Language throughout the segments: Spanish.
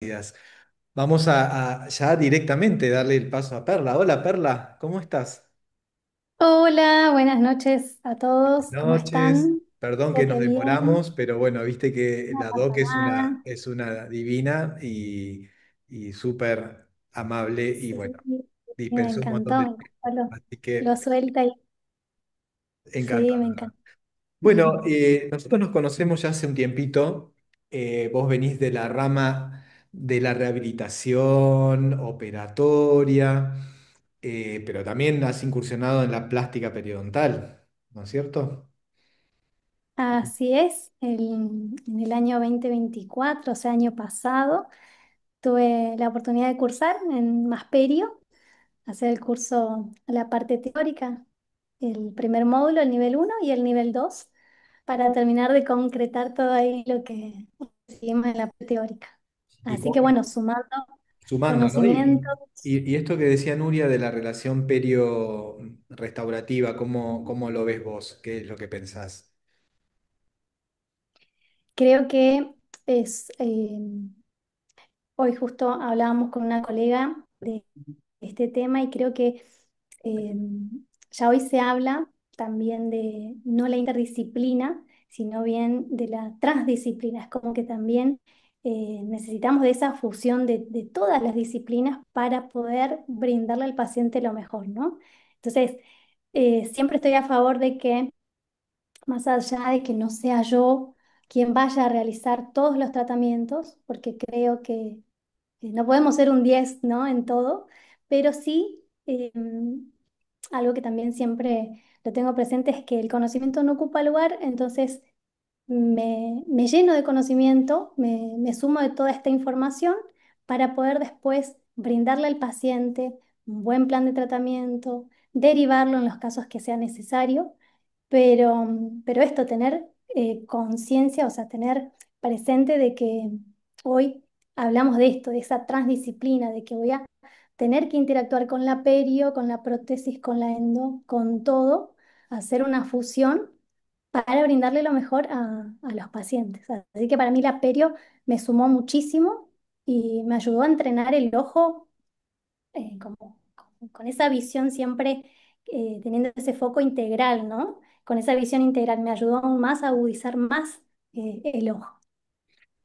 Gracias. Vamos a ya directamente darle el paso a Perla. Hola Perla, ¿cómo estás? Hola, buenas noches a todos. ¿Cómo Noches. están? Perdón que Espero nos que bien. demoramos, pero bueno, viste que No la pasa Doc nada. es una divina y súper amable y Sí, bueno, sí, me dispensó un montón encantó, de me tiempo. encantó Así lo que suelta y sí, encantado. me encanta. Bueno, nosotros nos conocemos ya hace un tiempito. Vos venís de la rama de la rehabilitación operatoria, pero también has incursionado en la plástica periodontal, ¿no es cierto? Así es, en el año 2024, o sea, año pasado, tuve la oportunidad de cursar en Masperio, hacer el curso, la parte teórica, el primer módulo, el nivel uno y el nivel 2 para terminar de concretar todo ahí lo que recibimos en la parte teórica. Y Así que bueno, sumando sumando, ¿no? conocimientos, Y esto que decía Nuria de la relación perio-restaurativa, ¿cómo lo ves vos? ¿Qué es lo que pensás? creo que es, hoy justo hablábamos con una colega de este tema y creo que eh, ya hoy se habla también de no la interdisciplina, sino bien de la transdisciplina. Es como que también necesitamos de esa fusión de todas las disciplinas para poder brindarle al paciente lo mejor, ¿no? Entonces, siempre estoy a favor de que, más allá de que no sea yo quien vaya a realizar todos los tratamientos, porque creo que no podemos ser un 10, ¿no? En todo, pero sí, algo que también siempre lo tengo presente es que el conocimiento no ocupa lugar, entonces me lleno de conocimiento, me sumo de toda esta información para poder después brindarle al paciente un buen plan de tratamiento, derivarlo en los casos que sea necesario, pero esto, tener conciencia, o sea, tener presente de que hoy hablamos de esto, de esa transdisciplina, de que voy a tener que interactuar con la perio, con la prótesis, con la endo, con todo, hacer una fusión para brindarle lo mejor a los pacientes. Así que para mí la perio me sumó muchísimo y me ayudó a entrenar el ojo con esa visión siempre teniendo ese foco integral, ¿no? Con esa visión integral me ayudó aún más a agudizar más el ojo.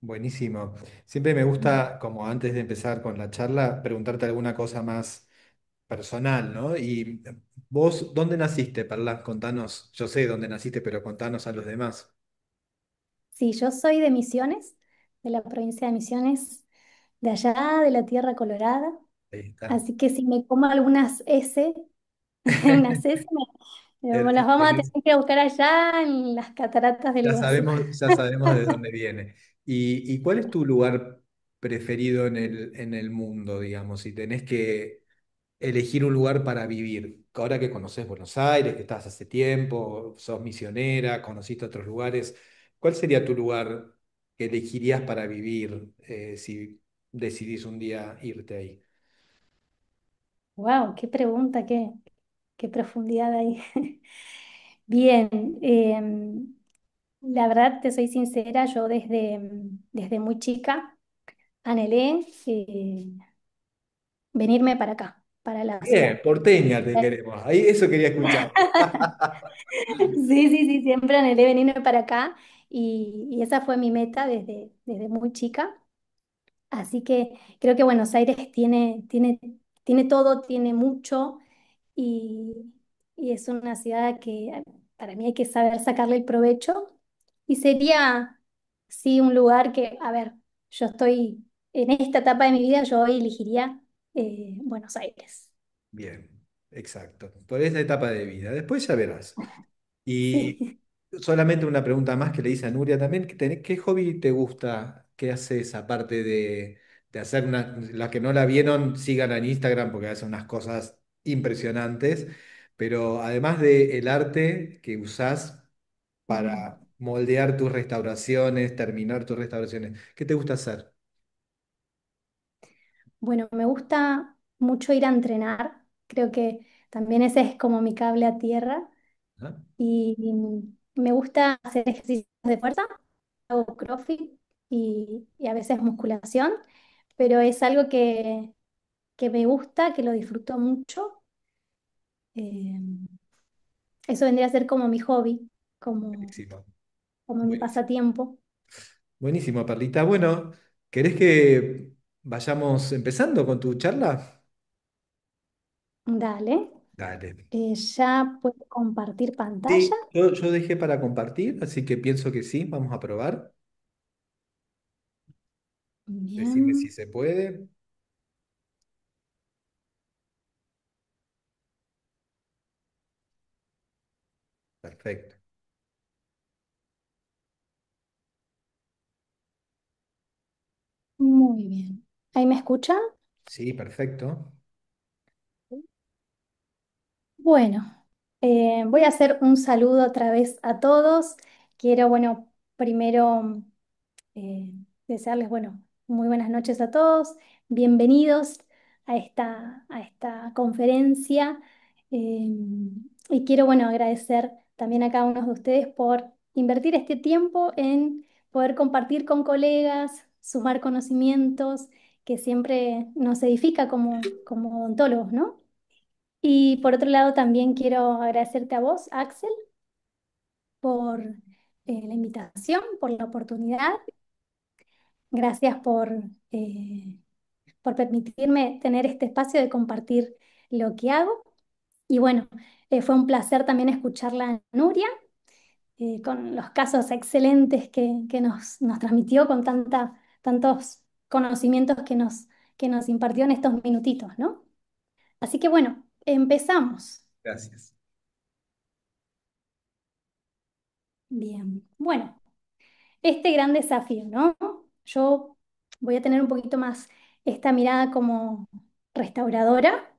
Buenísimo. Siempre me gusta, como antes de empezar con la charla, preguntarte alguna cosa más personal, ¿no? Y vos, ¿dónde naciste, Perla? Contanos, yo sé dónde naciste, pero contanos a los demás. Sí, yo soy de Misiones, de la provincia de Misiones, de allá, de la Tierra Colorada. Ahí está. Así que si me como algunas S, unas S, me las vamos a tener Tenés- que ir a buscar allá en las cataratas del Iguazú. ya sabemos de dónde viene. Y cuál es tu lugar preferido en el mundo, digamos? Si tenés que elegir un lugar para vivir. Ahora que conoces Buenos Aires, que estás hace tiempo, sos misionera, conociste otros lugares, ¿cuál sería tu lugar que elegirías para vivir si decidís un día irte ahí? Wow, qué pregunta, qué profundidad hay. Bien, la verdad te soy sincera, yo desde muy chica anhelé venirme para acá, para la Bien, ciudad. porteña te queremos. Ahí eso quería escuchar. Sí, sí, sí, siempre anhelé venirme para acá y esa fue mi meta desde muy chica. Así que creo que Buenos Aires tiene todo, tiene mucho y, y es una ciudad que para mí hay que saber sacarle el provecho. Y sería, sí, un lugar que, a ver, yo estoy en esta etapa de mi vida, yo hoy elegiría Buenos Aires. Bien, exacto. Por esa etapa de vida. Después ya verás. Y Sí. solamente una pregunta más que le hice a Nuria también. ¿Qué hobby te gusta? ¿Qué haces aparte de hacer una... Las que no la vieron, sigan en Instagram porque hace unas cosas impresionantes. Pero además del arte que usás para moldear tus restauraciones, terminar tus restauraciones, ¿qué te gusta hacer? Bueno, me gusta mucho ir a entrenar. Creo que también ese es como mi cable a tierra. ¿Ah? Y me gusta hacer ejercicios de fuerza, hago CrossFit y a veces musculación. pero es algo que me gusta, que lo disfruto mucho. Eh, Eso vendría a ser como mi hobby, como, Buenísimo, como mi buenísimo. pasatiempo. Buenísimo, Perlita. Bueno, ¿querés que vayamos empezando con tu charla? Dale. Dale. Ya puedo compartir pantalla. Sí, yo dejé para compartir, así que pienso que sí, vamos a probar. Decime si Bien. se puede. Perfecto. Muy bien. ¿Ahí me escuchan? Sí, perfecto. Bueno, voy a hacer un saludo otra vez a todos. Quiero, bueno, primero eh, desearles, bueno, muy buenas noches a todos. Bienvenidos a esta conferencia. Eh, y quiero, bueno, agradecer también a cada uno de ustedes por invertir este tiempo en poder compartir con colegas, sumar conocimientos, que siempre nos edifica como odontólogos, ¿no? Y por otro lado, también quiero agradecerte a vos, Axel, por la invitación, por la oportunidad. Gracias por permitirme tener este espacio de compartir lo que hago. Y bueno, fue un placer también escucharla a Nuria, con los casos excelentes que nos transmitió con tantos conocimientos que nos impartió en estos minutitos, ¿no? Así que bueno, empezamos. Gracias. Bien, bueno. Este gran desafío, ¿no? Yo voy a tener un poquito más esta mirada como restauradora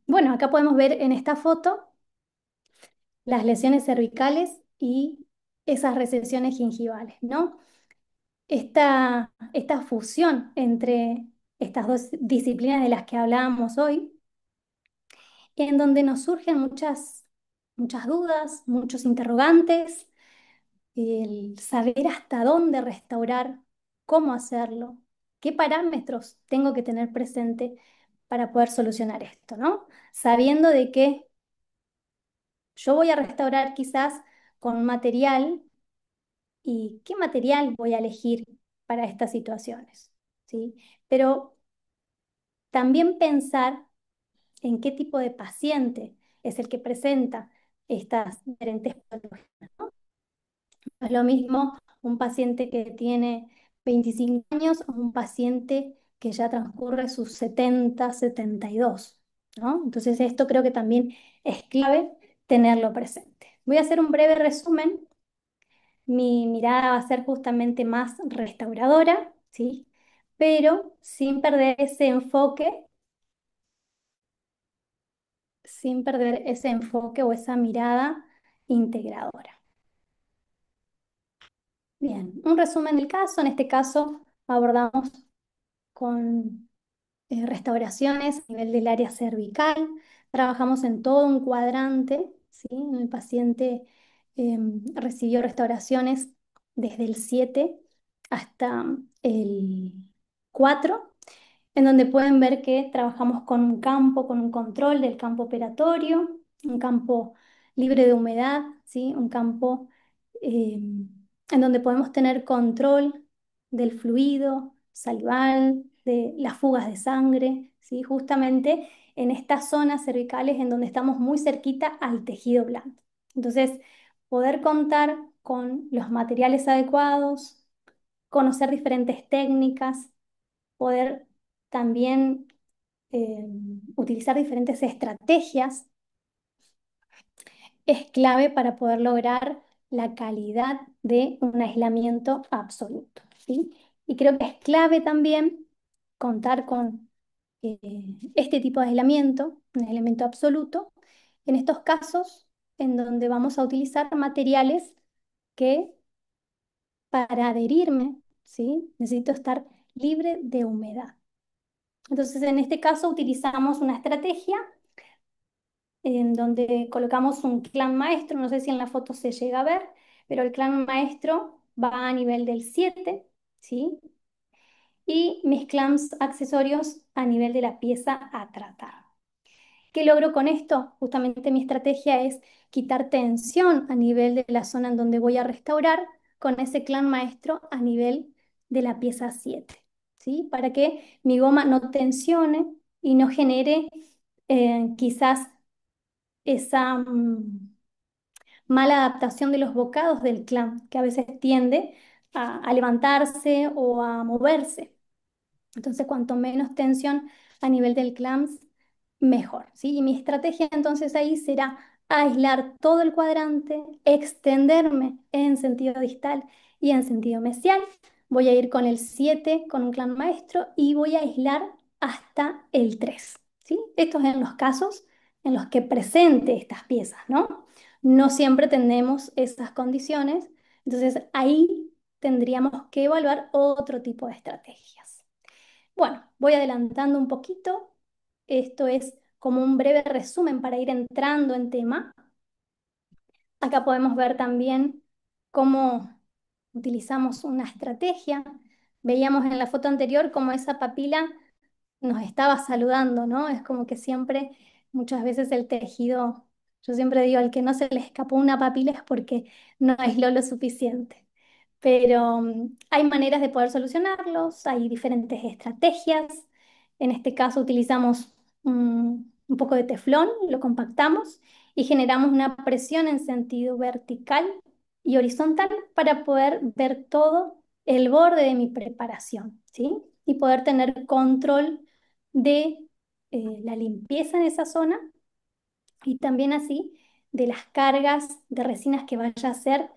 bueno, acá podemos ver en esta foto las lesiones cervicales y esas recesiones gingivales, ¿no? Esta fusión entre estas dos disciplinas de las que hablábamos hoy, en donde nos surgen muchas dudas, muchos interrogantes, el saber hasta dónde restaurar, cómo hacerlo, qué parámetros tengo que tener presente para poder solucionar esto, ¿no? Sabiendo de que yo voy a restaurar quizás con un material y qué material voy a elegir para estas situaciones, ¿sí? Pero también pensar en qué tipo de paciente es el que presenta estas diferentes patologías. No es lo mismo un paciente que tiene 25 años o un paciente que ya transcurre sus 72, ¿no? Entonces esto creo que también es clave tenerlo presente. Voy a hacer un breve resumen. Mi mirada va a ser justamente más restauradora, ¿sí? Pero sin perder ese enfoque o esa mirada integradora. Bien, un resumen del caso. En este caso abordamos con restauraciones a nivel del área cervical. Trabajamos en todo un cuadrante, ¿sí? El paciente recibió restauraciones desde el 7 hasta el 4, en donde pueden ver que trabajamos con un campo, con un control del campo operatorio, un campo libre de humedad, ¿sí? Un campo eh, en donde podemos tener control del fluido salival, de las fugas de sangre, ¿sí? Justamente en estas zonas cervicales en donde estamos muy cerquita al tejido blando. Entonces, poder contar con los materiales adecuados, conocer diferentes técnicas, poder también eh, utilizar diferentes estrategias es clave para poder lograr la calidad de un aislamiento absoluto, ¿sí? Y creo que es clave también contar con este tipo de aislamiento, un aislamiento absoluto, en estos casos en donde vamos a utilizar materiales que para adherirme, ¿sí? Necesito estar libre de humedad. Entonces, en este caso utilizamos una estrategia en donde colocamos un clan maestro, no sé si en la foto se llega a ver, pero el clan maestro va a nivel del 7, ¿sí? Y mis clamps accesorios a nivel de la pieza a tratar. ¿Qué logro con esto? Justamente mi estrategia es quitar tensión a nivel de la zona en donde voy a restaurar con ese clan maestro a nivel de la pieza 7, ¿sí? Para que mi goma no tensione y no genere quizás esa mala adaptación de los bocados del clan, que a veces tiende a levantarse o a moverse. Entonces, cuanto menos tensión a nivel del clams, mejor, ¿sí? Y mi estrategia entonces ahí será aislar todo el cuadrante, extenderme en sentido distal y en sentido mesial. Voy a ir con el 7 con un clan maestro y voy a aislar hasta el 3, ¿sí? Estos en los casos en los que presente estas piezas, ¿no? No siempre tenemos esas condiciones, entonces ahí tendríamos que evaluar otro tipo de estrategias. Bueno, voy adelantando un poquito. Esto es como un breve resumen para ir entrando en tema. Acá podemos ver también cómo utilizamos una estrategia. Veíamos en la foto anterior cómo esa papila nos estaba saludando, ¿no? Es como que siempre, muchas veces el tejido, yo siempre digo, al que no se le escapó una papila es porque no aisló lo suficiente. Pero hay maneras de poder solucionarlos, hay diferentes estrategias. En este caso utilizamos un poco de teflón, lo compactamos y generamos una presión en sentido vertical y horizontal para poder ver todo el borde de mi preparación, ¿sí? Y poder tener control de la limpieza en esa zona y también así de las cargas de resinas que vaya a hacer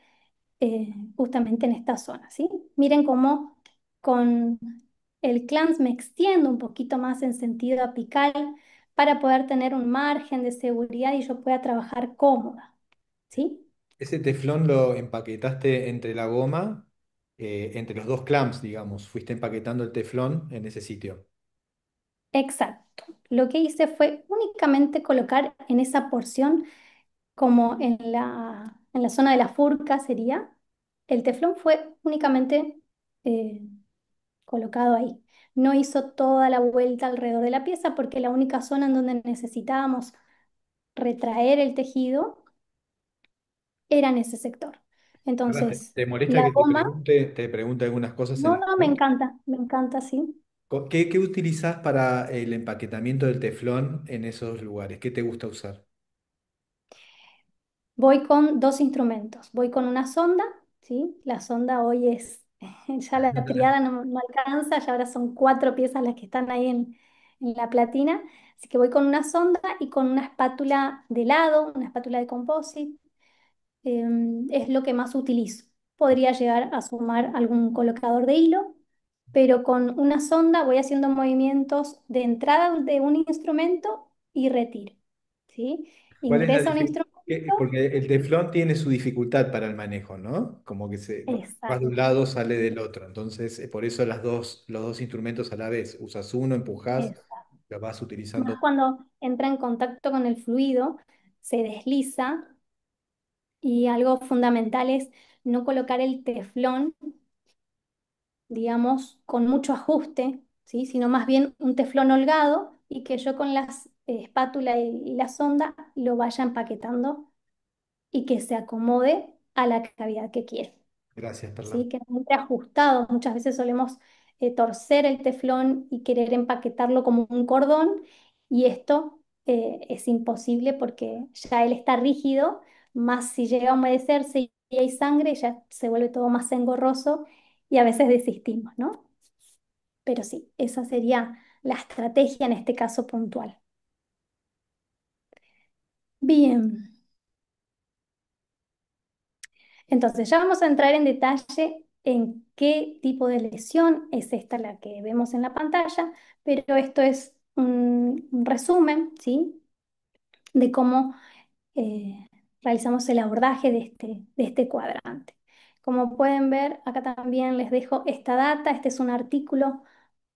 justamente en esta zona, ¿sí? Miren cómo con el clans me extiendo un poquito más en sentido apical para poder tener un margen de seguridad y yo pueda trabajar cómoda, ¿sí? Ese teflón lo empaquetaste entre la goma, entre los dos clamps, digamos. Fuiste empaquetando el teflón en ese sitio. Exacto. Lo que hice fue únicamente colocar en esa porción, como en la zona de la furca sería, el teflón fue únicamente eh, colocado ahí. No hizo toda la vuelta alrededor de la pieza porque la única zona en donde necesitábamos retraer el tejido era en ese sector. Ahora, Entonces, ¿te molesta la que goma, te pregunte algunas cosas en no, no, esto? me encanta, sí. ¿Qué utilizás para el empaquetamiento del teflón en esos lugares? ¿Qué te gusta usar? Voy con dos instrumentos. Voy con una sonda, ¿sí? La sonda hoy es, ya la triada no alcanza, ya ahora son cuatro piezas las que están ahí en la platina. Así que voy con una sonda y con una espátula de helado, una espátula de composite. Es lo que más utilizo. Podría llegar a sumar algún colocador de hilo, pero con una sonda voy haciendo movimientos de entrada de un instrumento y retiro, ¿sí? ¿Cuál es la Ingresa un dificultad? instrumento. Porque el teflón tiene su dificultad para el manejo, ¿no? Como que vas de un Exacto, lado, sale del otro. Entonces, por eso los dos instrumentos a la vez. Usas uno, empujas, exacto. lo vas Más utilizando. cuando entra en contacto con el fluido, se desliza y algo fundamental es no colocar el teflón, digamos, con mucho ajuste, ¿sí? Sino más bien un teflón holgado y que yo con las espátula y la sonda lo vaya empaquetando y que se acomode a la cavidad que quiero. Gracias, Perla. ¿Sí? Que no entre ajustado. Muchas veces solemos torcer el teflón y querer empaquetarlo como un cordón y esto es imposible porque ya él está rígido, más si llega a humedecerse y hay sangre, ya se vuelve todo más engorroso y a veces desistimos, ¿no? Pero sí, esa sería la estrategia en este caso puntual. Bien, entonces ya vamos a entrar en detalle en qué tipo de lesión es esta la que vemos en la pantalla, pero esto es un resumen, ¿sí? De cómo eh, realizamos el abordaje de este cuadrante. Como pueden ver, acá también les dejo esta data. Este es un artículo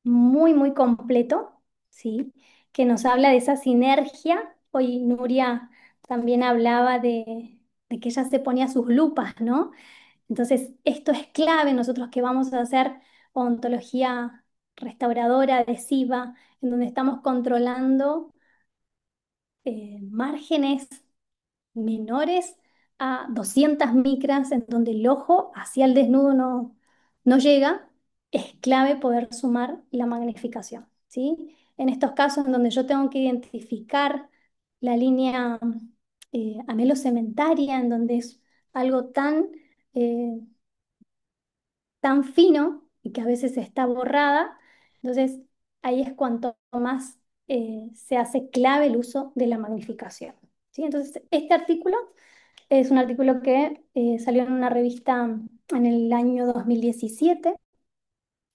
muy, muy completo, ¿sí? Que nos habla de esa sinergia. Hoy Nuria también hablaba de que ella se ponía sus lupas, ¿no? Entonces, esto es clave nosotros que vamos a hacer odontología restauradora, adhesiva, en donde estamos controlando márgenes menores a 200 micras, en donde el ojo hacia el desnudo no llega, es clave poder sumar la magnificación, ¿sí? En estos casos en donde yo tengo que identificar la línea amelocementaria, en donde es algo eh, tan fino y que a veces está borrada, entonces ahí es cuanto más se hace clave el uso de la magnificación, ¿sí? Entonces, este artículo es un artículo que salió en una revista en el año 2017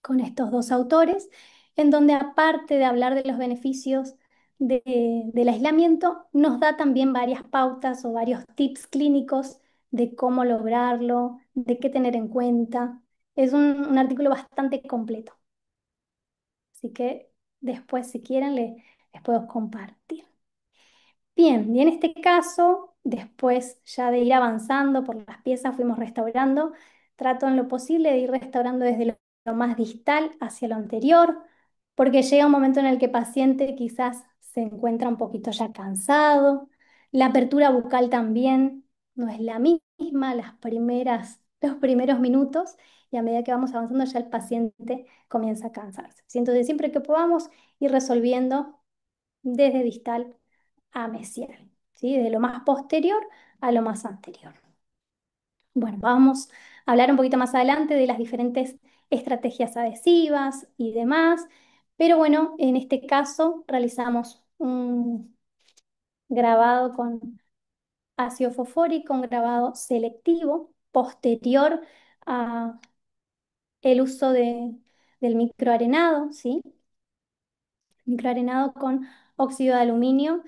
con estos dos autores, en donde aparte de hablar de los beneficios del aislamiento, nos da también varias pautas o varios tips clínicos de cómo lograrlo, de qué tener en cuenta. Es un artículo bastante completo, así que después, si quieren, les puedo compartir. Bien, y en este caso, después ya de ir avanzando por las piezas, fuimos restaurando. Trato en lo posible de ir restaurando desde lo más distal hacia lo anterior, porque llega un momento en el que el paciente quizás se encuentra un poquito ya cansado. La apertura bucal también no es la misma los primeros minutos, y a medida que vamos avanzando ya el paciente comienza a cansarse. ¿Sí? Entonces, siempre que podamos ir resolviendo desde distal a mesial, ¿sí? De lo más posterior a lo más anterior. Bueno, vamos a hablar un poquito más adelante de las diferentes estrategias adhesivas y demás, pero bueno, en este caso realizamos un grabado con ácido fosfórico, un grabado selectivo posterior a el uso del microarenado, ¿sí? Microarenado con óxido de aluminio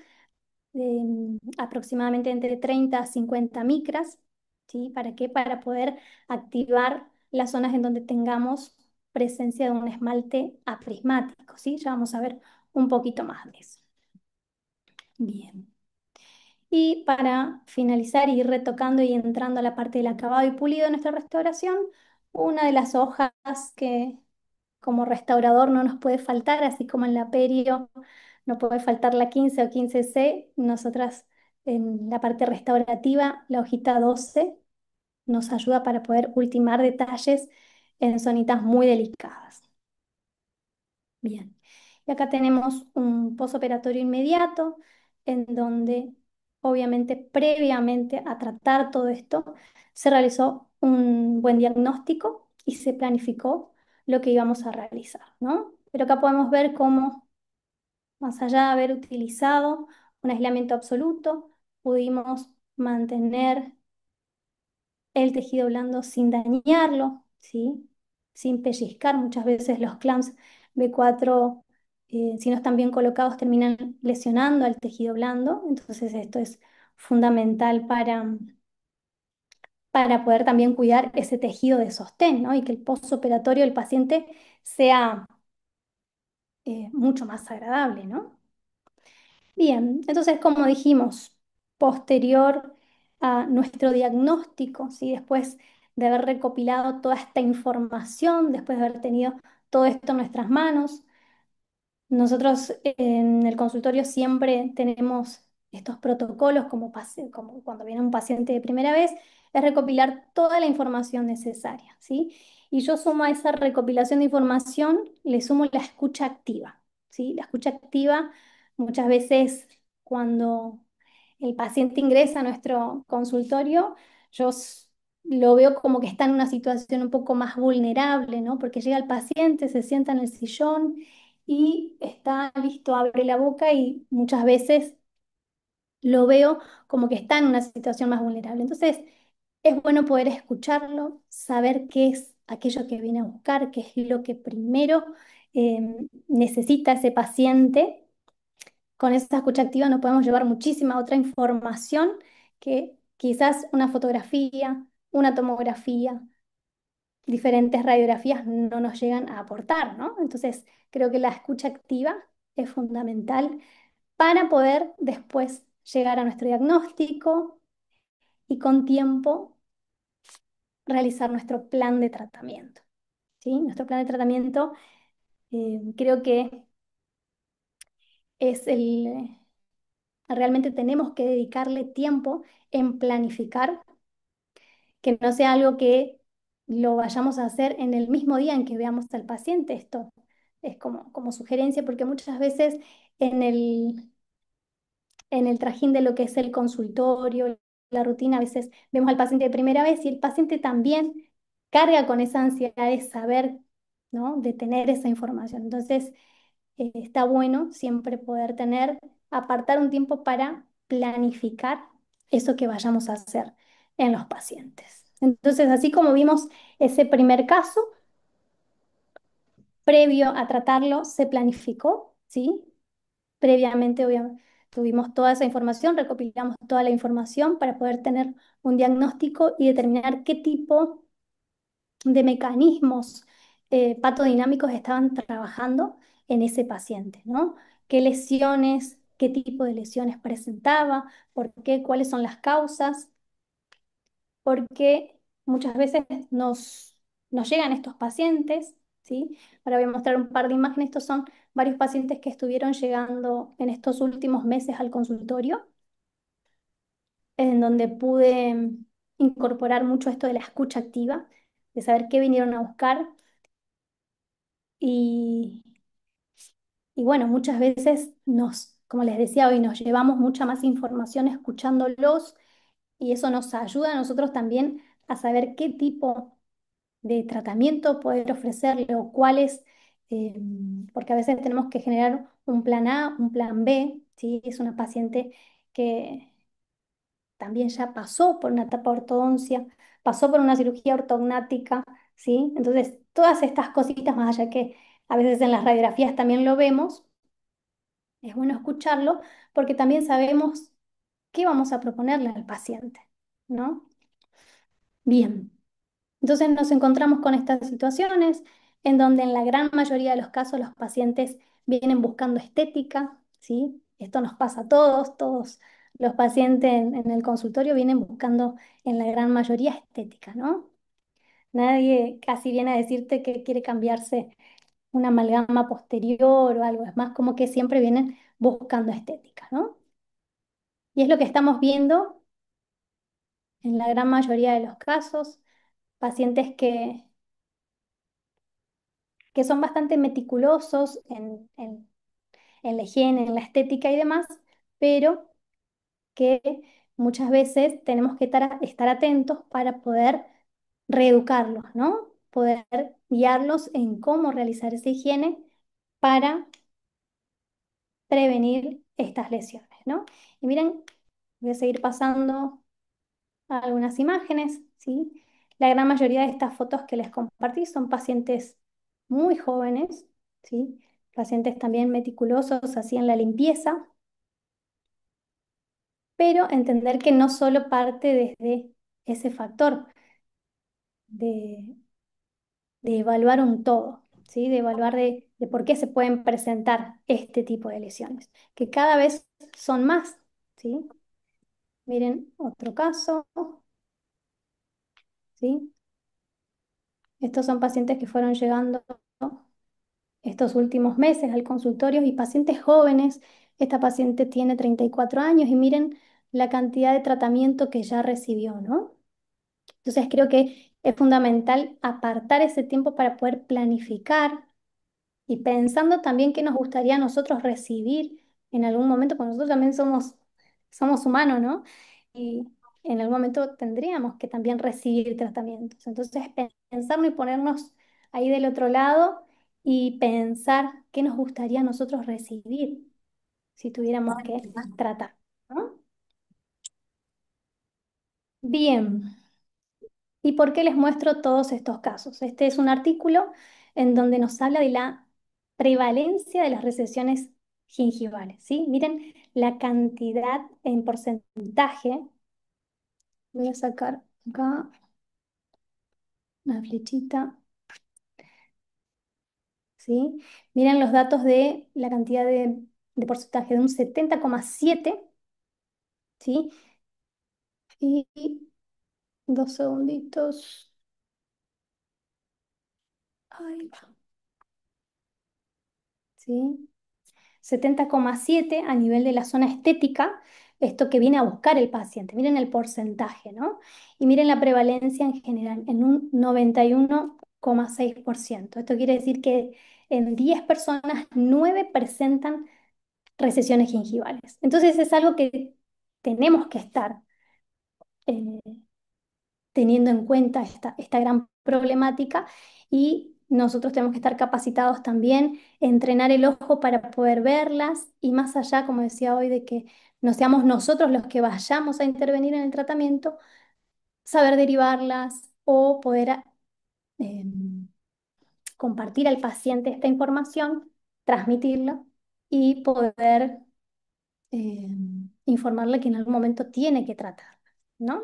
aproximadamente entre 30 a 50 micras, ¿sí? ¿Para qué? Para poder activar las zonas en donde tengamos presencia de un esmalte aprismático, ¿sí? Ya vamos a ver un poquito más de eso. Bien. Y para finalizar y ir retocando y entrando a la parte del acabado y pulido de nuestra restauración, una de las hojas que como restaurador no nos puede faltar, así como en la perio no puede faltar la 15 o 15C, nosotras en la parte restaurativa, la hojita 12 nos ayuda para poder ultimar detalles en zonitas muy delicadas. Bien, y acá tenemos un posoperatorio inmediato en donde obviamente previamente a tratar todo esto se realizó un buen diagnóstico y se planificó lo que íbamos a realizar, ¿no? Pero acá podemos ver cómo, más allá de haber utilizado un aislamiento absoluto, pudimos mantener el tejido blando sin dañarlo, ¿sí? Sin pellizcar. Muchas veces los clamps B4, si no están bien colocados, terminan lesionando al tejido blando. Entonces esto es fundamental para poder también cuidar ese tejido de sostén, ¿no? Y que el postoperatorio del paciente sea mucho más agradable, ¿no? Bien, entonces como dijimos, posterior a nuestro diagnóstico, ¿sí? Después de haber recopilado toda esta información, después de haber tenido todo esto en nuestras manos, nosotros en el consultorio siempre tenemos estos protocolos como cuando viene un paciente de primera vez, es recopilar toda la información necesaria, ¿sí? Y yo sumo a esa recopilación de información, le sumo la escucha activa, ¿sí? La escucha activa muchas veces cuando el paciente ingresa a nuestro consultorio, yo lo veo como que está en una situación un poco más vulnerable, ¿no? Porque llega el paciente, se sienta en el sillón y está listo, abre la boca y muchas veces lo veo como que está en una situación más vulnerable. Entonces, es bueno poder escucharlo, saber qué es aquello que viene a buscar, qué es lo que primero necesita ese paciente. Con esa escucha activa nos podemos llevar muchísima otra información que quizás una fotografía, una tomografía, diferentes radiografías no nos llegan a aportar, ¿no? Entonces, creo que la escucha activa es fundamental para poder después llegar a nuestro diagnóstico y con tiempo realizar nuestro plan de tratamiento. ¿sí? Nuestro plan de tratamiento creo que es realmente tenemos que dedicarle tiempo en planificar, que no sea algo que lo vayamos a hacer en el mismo día en que veamos al paciente. Esto es como sugerencia, porque muchas veces en el trajín de lo que es el consultorio, la rutina, a veces vemos al paciente de primera vez y el paciente también carga con esa ansiedad de saber, ¿no? De tener esa información. Entonces, está bueno siempre poder apartar un tiempo para planificar eso que vayamos a hacer en los pacientes. Entonces, así como vimos ese primer caso, previo a tratarlo, se planificó, ¿sí? Previamente, obviamente, tuvimos toda esa información, recopilamos toda la información para poder tener un diagnóstico y determinar qué tipo de mecanismos patodinámicos estaban trabajando en ese paciente, ¿no? ¿Qué lesiones, qué tipo de lesiones presentaba? ¿Por qué? ¿Cuáles son las causas? Porque muchas veces nos llegan estos pacientes, ¿sí? Ahora voy a mostrar un par de imágenes. Estos son varios pacientes que estuvieron llegando en estos últimos meses al consultorio, en donde pude incorporar mucho esto de la escucha activa, de saber qué vinieron a buscar y, y bueno, muchas veces como les decía hoy, nos llevamos mucha más información escuchándolos y eso nos ayuda a nosotros también a saber qué tipo de tratamiento poder ofrecerle o cuáles, eh, porque a veces tenemos que generar un plan A, un plan B, ¿sí? Es una paciente que también ya pasó por una etapa de ortodoncia, pasó por una cirugía ortognática, ¿sí? Entonces, todas estas cositas, más allá que a veces en las radiografías también lo vemos, es bueno escucharlo porque también sabemos qué vamos a proponerle al paciente, ¿no? Bien. Entonces nos encontramos con estas situaciones en donde en la gran mayoría de los casos los pacientes vienen buscando estética, ¿sí? Esto nos pasa a todos los pacientes en el consultorio vienen buscando en la gran mayoría estética, ¿no? Nadie casi viene a decirte que quiere cambiarse una amalgama posterior o algo, es más como que siempre vienen buscando estética, ¿no? Y es lo que estamos viendo en la gran mayoría de los casos, pacientes que son bastante meticulosos en la higiene, en la estética y demás, pero que muchas veces tenemos que estar atentos para poder reeducarlos, ¿no? Poder guiarlos en cómo realizar esa higiene para prevenir estas lesiones, ¿no? Y miren, voy a seguir pasando a algunas imágenes, ¿sí? La gran mayoría de estas fotos que les compartí son pacientes muy jóvenes, ¿sí? Pacientes también meticulosos, hacían la limpieza, pero entender que no solo parte desde ese factor de, de evaluar un todo, ¿sí? De evaluar de por qué se pueden presentar este tipo de lesiones, que cada vez son más, ¿sí? Miren otro caso, ¿sí? Estos son pacientes que fueron llegando estos últimos meses al consultorio y pacientes jóvenes. Esta paciente tiene 34 años y miren la cantidad de tratamiento que ya recibió, ¿no? Entonces creo que es fundamental apartar ese tiempo para poder planificar y pensando también qué nos gustaría a nosotros recibir en algún momento, porque nosotros también somos humanos, ¿no? Y en algún momento tendríamos que también recibir tratamientos. Entonces pensarlo y ponernos ahí del otro lado y pensar qué nos gustaría a nosotros recibir si tuviéramos que tratar, ¿no? Bien. ¿Y por qué les muestro todos estos casos? Este es un artículo en donde nos habla de la prevalencia de las recesiones gingivales, ¿sí? Miren la cantidad en porcentaje. Voy a sacar acá una flechita, ¿sí? Miren los datos de la cantidad de porcentaje de un 70,7, ¿sí? Y dos segunditos. Ahí va, ¿sí? 70,7 a nivel de la zona estética, esto que viene a buscar el paciente. Miren el porcentaje, ¿no? Y miren la prevalencia en general, en un 91,6%. Esto quiere decir que en 10 personas, 9 presentan recesiones gingivales. Entonces es algo que tenemos que estar eh, teniendo en cuenta esta gran problemática y nosotros tenemos que estar capacitados también, entrenar el ojo para poder verlas y más allá, como decía hoy, de que no seamos nosotros los que vayamos a intervenir en el tratamiento, saber derivarlas o poder eh, compartir al paciente esta información, transmitirla y poder eh, informarle que en algún momento tiene que tratarla, ¿no?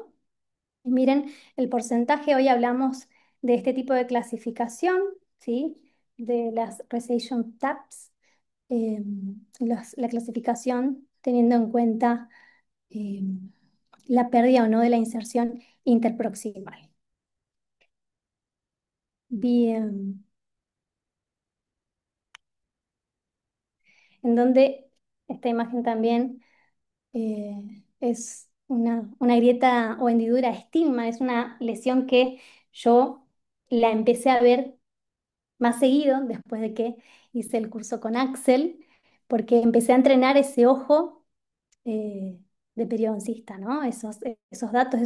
Miren el porcentaje, hoy hablamos de este tipo de clasificación, ¿sí? De las Recision TAPS, eh, la clasificación teniendo en cuenta eh, la pérdida o no de la inserción interproximal. Bien, en donde esta imagen también es una grieta o hendidura estigma, es una lesión que yo la empecé a ver más seguido después de que hice el curso con Axel, porque empecé a entrenar ese ojo eh, de periodoncista, ¿no? Esos datos,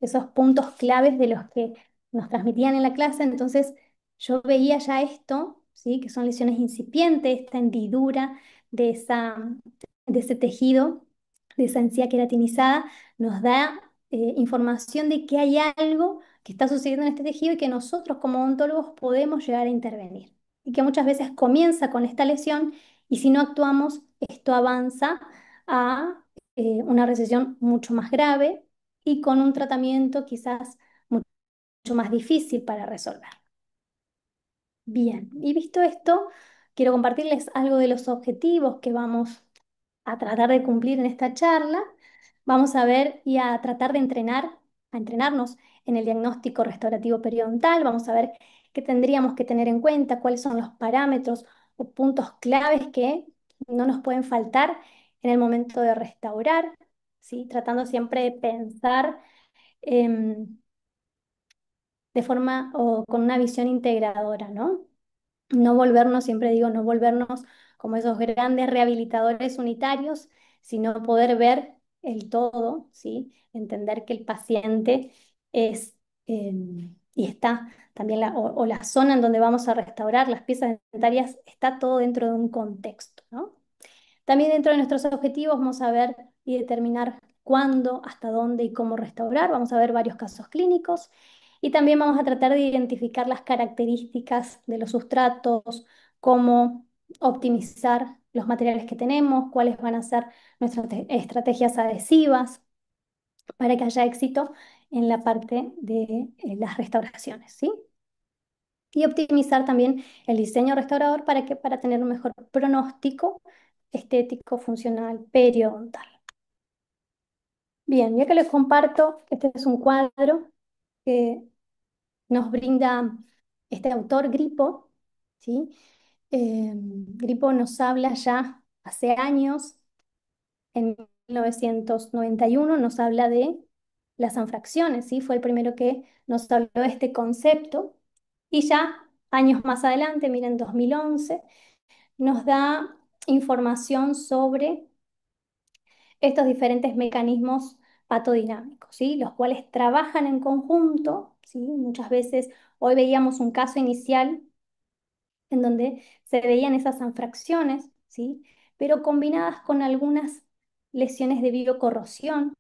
esos puntos claves de los que nos transmitían en la clase. Entonces yo veía ya esto, ¿sí? Que son lesiones incipientes, esta hendidura de, de ese tejido, de esa encía queratinizada, nos da información de que hay algo que está sucediendo en este tejido y que nosotros como odontólogos podemos llegar a intervenir. Y que muchas veces comienza con esta lesión y si no actuamos, esto avanza a una recesión mucho más grave y con un tratamiento quizás mucho más difícil para resolver. Bien, y visto esto, quiero compartirles algo de los objetivos que vamos a tratar de cumplir en esta charla. Vamos a ver y a tratar de a entrenarnos en el diagnóstico restaurativo periodontal. Vamos a ver qué tendríamos que tener en cuenta, cuáles son los parámetros o puntos claves que no nos pueden faltar en el momento de restaurar, ¿sí? Tratando siempre de pensar em, de forma o con una visión integradora, ¿no? No volvernos, siempre digo, no volvernos como esos grandes rehabilitadores unitarios, sino poder ver el todo, ¿sí? Entender que el paciente es y está también o la zona en donde vamos a restaurar las piezas dentarias, está todo dentro de un contexto, ¿no? También dentro de nuestros objetivos vamos a ver y determinar cuándo, hasta dónde y cómo restaurar. Vamos a ver varios casos clínicos y también vamos a tratar de identificar las características de los sustratos, cómo optimizar los materiales que tenemos, cuáles van a ser nuestras estrategias adhesivas para que haya éxito en la parte de las restauraciones, ¿sí? Y optimizar también el diseño restaurador para tener un mejor pronóstico estético, funcional, periodontal. Bien, ya que les comparto, este es un cuadro que nos brinda este autor Grippo, ¿sí? Grippo nos habla ya hace años, en 1991, nos habla de las anfracciones, ¿sí? Fue el primero que nos habló de este concepto y ya años más adelante, miren, 2011, nos da información sobre estos diferentes mecanismos patodinámicos, ¿sí? Los cuales trabajan en conjunto, ¿sí? Muchas veces, hoy veíamos un caso inicial en donde se veían esas anfracciones, ¿sí? Pero combinadas con algunas lesiones de biocorrosión,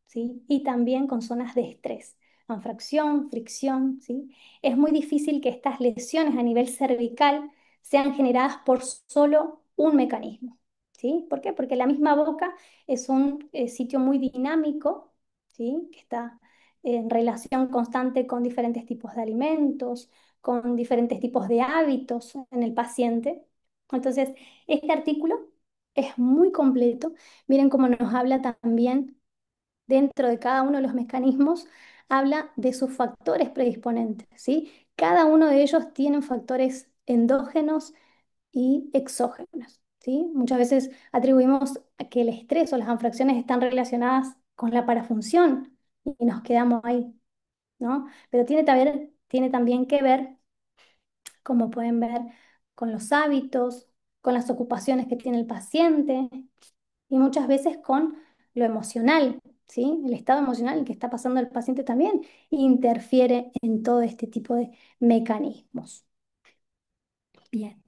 ¿sí? Y también con zonas de estrés, anfracción, fricción, ¿sí? Es muy difícil que estas lesiones a nivel cervical sean generadas por solo un mecanismo, ¿sí? ¿Por qué? Porque la misma boca es un sitio muy dinámico, ¿sí? Que está en relación constante con diferentes tipos de alimentos, con diferentes tipos de hábitos en el paciente. Entonces, este artículo es muy completo. Miren cómo nos habla también dentro de cada uno de los mecanismos, habla de sus factores predisponentes, ¿sí? cada uno de ellos tiene factores endógenos y exógenos, ¿sí? Muchas veces atribuimos a que el estrés o las anfracciones están relacionadas con la parafunción y nos quedamos ahí, ¿no? Pero tiene también que ver, como pueden ver, con los hábitos, con las ocupaciones que tiene el paciente y muchas veces con lo emocional, ¿sí? El estado emocional que está pasando el paciente también interfiere en todo este tipo de mecanismos. Bien.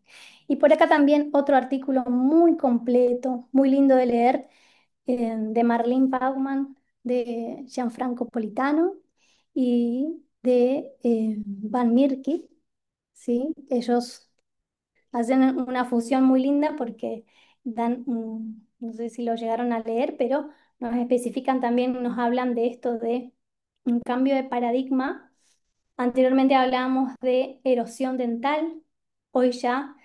Y por acá también otro artículo muy completo, muy lindo de leer, de Marlene Paukman, de Gianfranco Politano y de Van Mirki, ¿sí? Ellos hacen una fusión muy linda porque no sé si lo llegaron a leer, pero nos especifican también, nos hablan de esto de un cambio de paradigma. Anteriormente hablábamos de erosión dental, hoy ya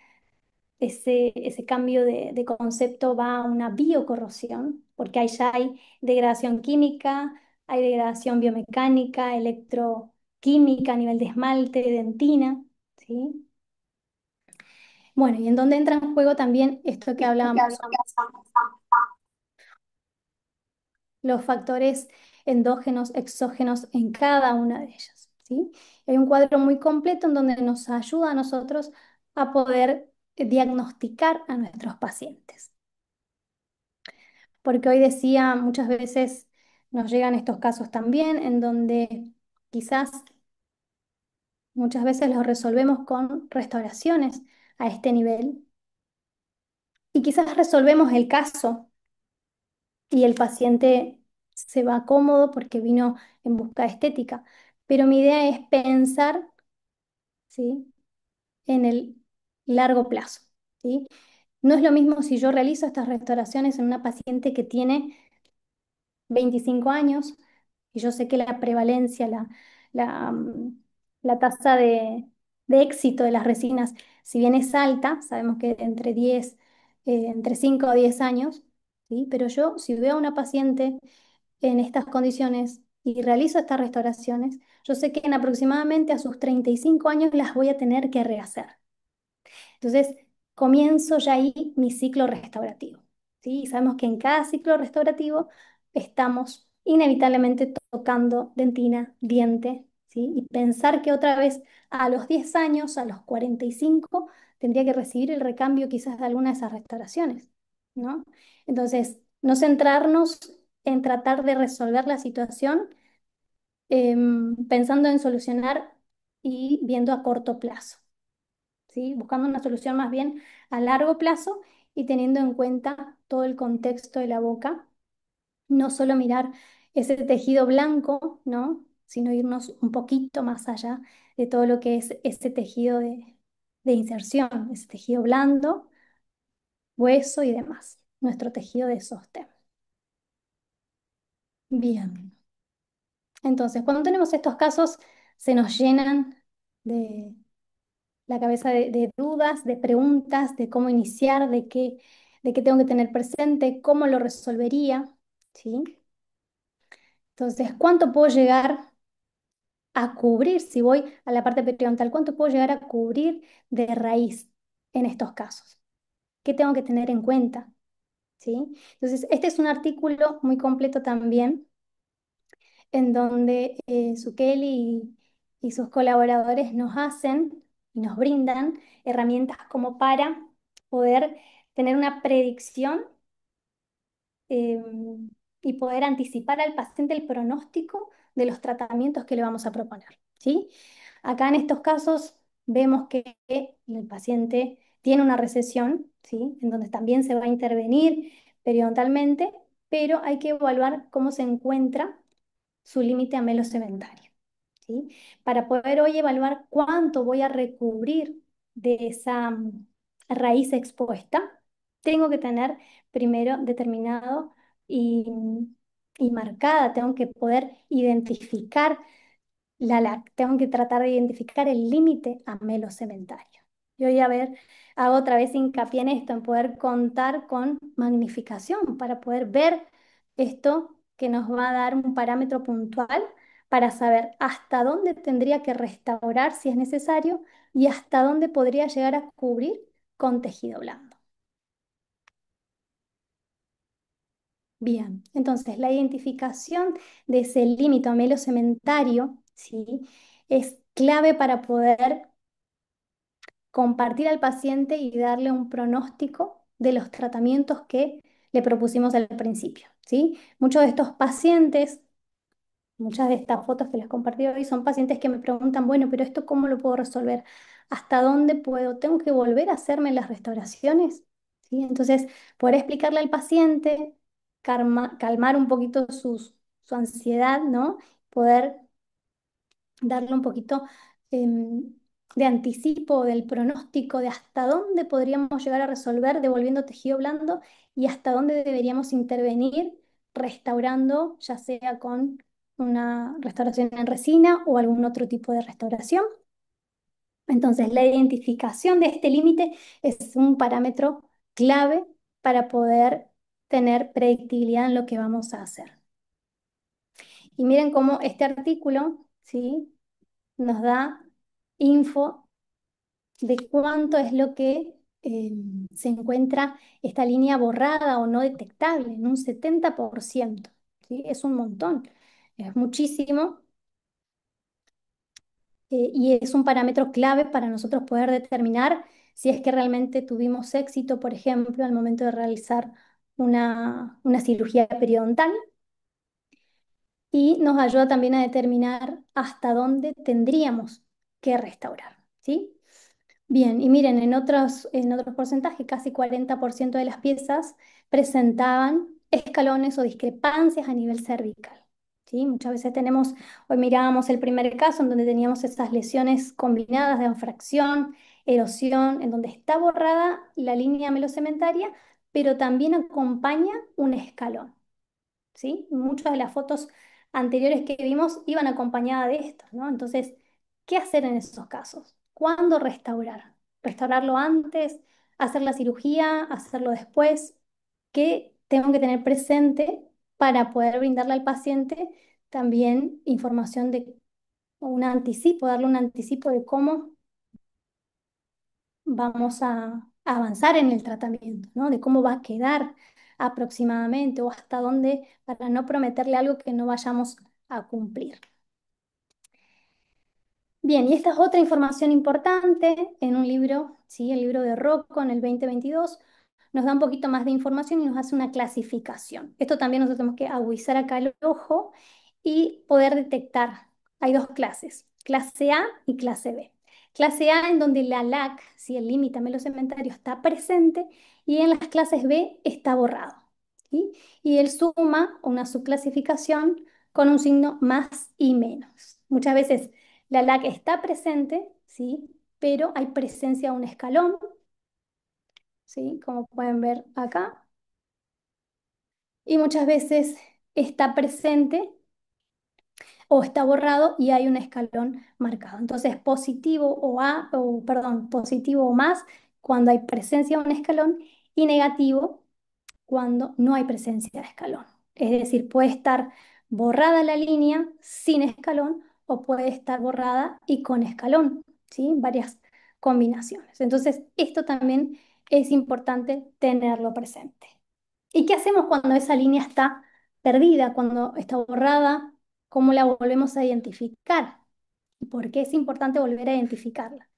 ese cambio de concepto va a una biocorrosión, porque ahí ya hay degradación química, hay degradación biomecánica, electroquímica a nivel de esmalte, de dentina, ¿sí? Bueno, y en donde entra en juego también esto que hablábamos sobre los factores endógenos, exógenos en cada una de ellas, ¿sí? Hay un cuadro muy completo en donde nos ayuda a nosotros a poder diagnosticar a nuestros pacientes. Porque hoy decía, muchas veces nos llegan estos casos también en donde quizás muchas veces los resolvemos con restauraciones a este nivel y quizás resolvemos el caso y el paciente se va cómodo porque vino en busca de estética. Pero mi idea es pensar, ¿sí?, en el largo plazo, ¿sí? No es lo mismo si yo realizo estas restauraciones en una paciente que tiene 25 años y yo sé que la prevalencia, la, mm, la tasa de éxito de las resinas, si bien es alta, sabemos que entre 5 o 10 años, ¿sí? Pero yo, si veo a una paciente en estas condiciones y realizo estas restauraciones, yo sé que en aproximadamente a sus 35 años las voy a tener que rehacer. Entonces, comienzo ya ahí mi ciclo restaurativo, ¿sí? Y sabemos que en cada ciclo restaurativo estamos inevitablemente tocando dentina, diente, ¿sí? Y pensar que otra vez a los 10 años, a los 45, tendría que recibir el recambio quizás de alguna de esas restauraciones, ¿no? Entonces, no centrarnos en tratar de resolver la situación pensando en solucionar y viendo a corto plazo, ¿sí? Buscando una solución más bien a largo plazo y teniendo en cuenta todo el contexto de la boca, no solo mirar ese tejido blanco, ¿no? Sino irnos un poquito más allá de todo lo que es ese tejido de inserción, ese tejido blando, hueso y demás, nuestro tejido de sostén. Bien, entonces cuando tenemos estos casos se nos llenan de la cabeza de dudas, de preguntas, de cómo iniciar, de qué tengo que tener presente, cómo lo resolvería, ¿sí? Entonces, ¿cuánto puedo llegar a cubrir si voy a la parte periodontal? ¿Cuánto puedo llegar a cubrir de raíz en estos casos? ¿Qué tengo que tener en cuenta? ¿Sí? Entonces, este es un artículo muy completo también en donde Sukeli y sus colaboradores nos hacen y nos brindan herramientas como para poder tener una predicción eh, y poder anticipar al paciente el pronóstico de los tratamientos que le vamos a proponer, ¿sí? Acá en estos casos vemos que el paciente tiene una recesión, ¿sí? En donde también se va a intervenir periodontalmente, pero hay que evaluar cómo se encuentra su límite amelocementario, ¿sí? Para poder hoy evaluar cuánto voy a recubrir de esa raíz expuesta, tengo que tener primero determinado y, y marcada, tengo que poder identificar tengo que tratar de identificar el límite amelocementario. Y hoy a ver, hago otra vez hincapié en esto, en poder contar con magnificación para poder ver esto que nos va a dar un parámetro puntual para saber hasta dónde tendría que restaurar si es necesario y hasta dónde podría llegar a cubrir con tejido blando. Bien, entonces la identificación de ese límite melocementario, ¿sí? Es clave para poder compartir al paciente y darle un pronóstico de los tratamientos que le propusimos al principio, ¿sí? Muchos de estos pacientes, muchas de estas fotos que les compartí hoy son pacientes que me preguntan, bueno, pero esto ¿cómo lo puedo resolver? ¿Hasta dónde puedo? ¿Tengo que volver a hacerme las restauraciones? ¿Sí? Entonces, poder explicarle al paciente, calmar un poquito su ansiedad, ¿no? Poder darle un poquito de anticipo del pronóstico de hasta dónde podríamos llegar a resolver devolviendo tejido blando y hasta dónde deberíamos intervenir restaurando, ya sea con una restauración en resina o algún otro tipo de restauración. Entonces, la identificación de este límite es un parámetro clave para poder tener predictibilidad en lo que vamos a hacer. Y miren cómo este artículo, ¿sí? Nos da info de cuánto es lo que se encuentra esta línea borrada o no detectable, en un 70%, ¿sí? Es un montón, es muchísimo y es un parámetro clave para nosotros poder determinar si es que realmente tuvimos éxito, por ejemplo, al momento de realizar una cirugía periodontal y nos ayuda también a determinar hasta dónde tendríamos que restaurar, ¿sí? Bien, y miren, en otros porcentajes, casi 40% de las piezas presentaban escalones o discrepancias a nivel cervical. ¿Sí? Muchas veces hoy mirábamos el primer caso en donde teníamos esas lesiones combinadas de anfracción, erosión, en donde está borrada la línea melocementaria, pero también acompaña un escalón. ¿Sí? Muchas de las fotos anteriores que vimos iban acompañadas de esto, ¿no? Entonces, ¿qué hacer en esos casos? ¿Cuándo restaurar? ¿Restaurarlo antes? ¿Hacer la cirugía? ¿Hacerlo después? ¿Qué tengo que tener presente para poder brindarle al paciente también información o darle un anticipo de cómo vamos a avanzar en el tratamiento, ¿no? De cómo va a quedar aproximadamente o hasta dónde, para no prometerle algo que no vayamos a cumplir. Bien, y esta es otra información importante en un libro, ¿sí? El libro de Rocco en el 2022 nos da un poquito más de información y nos hace una clasificación. Esto también nosotros tenemos que agudizar acá el ojo y poder detectar. Hay dos clases, clase A y clase B. Clase A en donde la LAC, si el límite melocementario está presente, y en las clases B está borrado, ¿sí? Y él suma una subclasificación con un signo más y menos. Muchas veces la LAC está presente, ¿sí? Pero hay presencia de un escalón, ¿sí? Como pueden ver acá. Y muchas veces está presente o está borrado y hay un escalón marcado. Entonces, positivo o más cuando hay presencia de un escalón y negativo cuando no hay presencia de escalón. Es decir, puede estar borrada la línea sin escalón o puede estar borrada y con escalón, ¿sí? Varias combinaciones. Entonces, esto también es importante tenerlo presente. ¿Y qué hacemos cuando esa línea está perdida, cuando está borrada? ¿Cómo la volvemos a identificar? ¿Y por qué es importante volver a identificarla?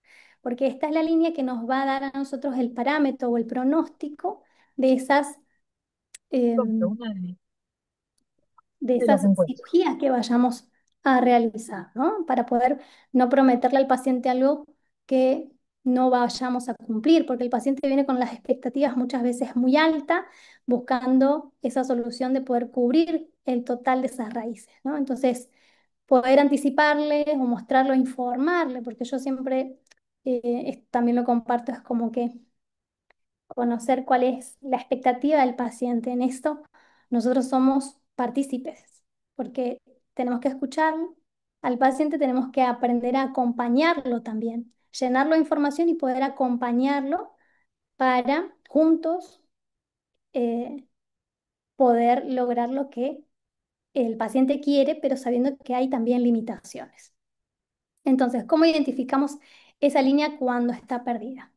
Porque esta es la línea que nos va a dar a nosotros el parámetro o el pronóstico de esas Compro em, una de de los esas impuestos. cirugías que vayamos a realizar, ¿no? Para poder no prometerle al paciente algo que no vayamos a cumplir, porque el paciente viene con las expectativas muchas veces muy altas, buscando esa solución de poder cubrir el total de esas raíces, ¿no? Entonces, poder anticiparle o mostrarlo, informarle, porque yo siempre también lo comparto, es como que conocer cuál es la expectativa del paciente. En esto nosotros somos partícipes, porque tenemos que escuchar al paciente, tenemos que aprender a acompañarlo también, llenarlo de información y poder acompañarlo para juntos eh, poder lograr lo que el paciente quiere, pero sabiendo que hay también limitaciones. Entonces, ¿cómo identificamos esa línea cuando está perdida?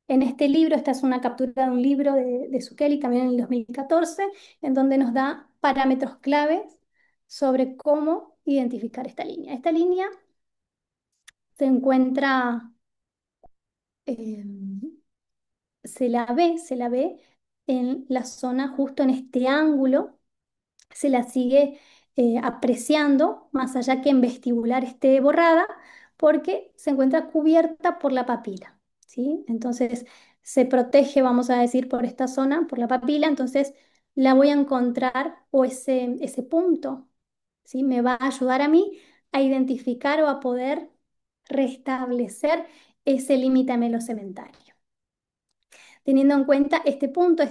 En este libro, esta es una captura de un libro de Zucchelli, también en el 2014, en donde nos da parámetros claves sobre cómo identificar esta línea. Esta línea se encuentra, eh, se la ve en la zona, justo en este ángulo, se la sigue apreciando, más allá que en vestibular esté borrada, porque se encuentra cubierta por la papila, ¿sí? Entonces se protege, vamos a decir, por esta zona, por la papila, entonces la voy a encontrar, o ese punto, ¿sí? Me va a ayudar a mí a identificar o a poder restablecer ese límite melocementario teniendo en cuenta este punto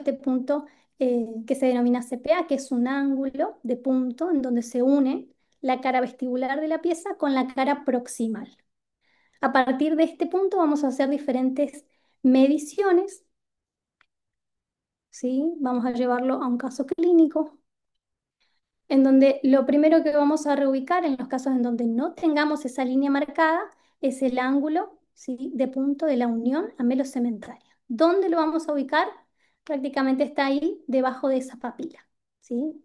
que se denomina CPA, que es un ángulo de punto en donde se une la cara vestibular de la pieza con la cara proximal. A partir de este punto vamos a hacer diferentes mediciones, ¿sí? Vamos a llevarlo a un caso clínico, en donde lo primero que vamos a reubicar en los casos en donde no tengamos esa línea marcada es el ángulo, ¿sí? de punto de la unión amelocementaria. ¿Dónde lo vamos a ubicar? Prácticamente está ahí debajo de esa papila, ¿sí?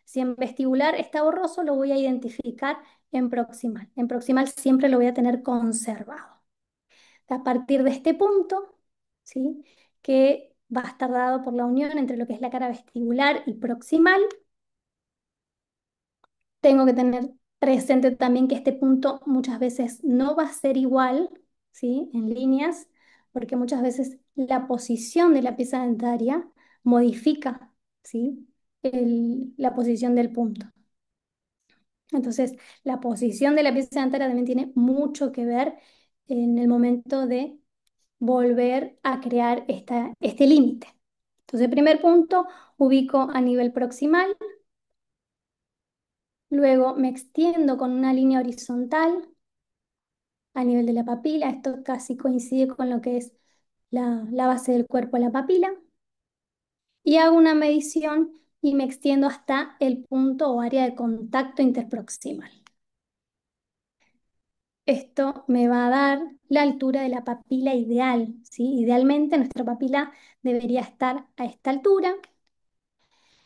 Si en vestibular está borroso, lo voy a identificar en proximal. En proximal siempre lo voy a tener conservado. A partir de este punto, ¿sí? que va a estar dado por la unión entre lo que es la cara vestibular y proximal, tengo que tener presente también que este punto muchas veces no va a ser igual, ¿sí? En líneas, porque muchas veces la posición de la pieza dentaria modifica, ¿sí? La posición del punto. Entonces, la posición de la pieza dentaria también tiene mucho que ver en el momento de volver a crear este límite. Entonces, primer punto, ubico a nivel proximal. Luego me extiendo con una línea horizontal a nivel de la papila. Esto casi coincide con lo que es la base del cuerpo de la papila. Y hago una medición y me extiendo hasta el punto o área de contacto interproximal. Esto me va a dar la altura de la papila ideal, ¿sí? Idealmente nuestra papila debería estar a esta altura.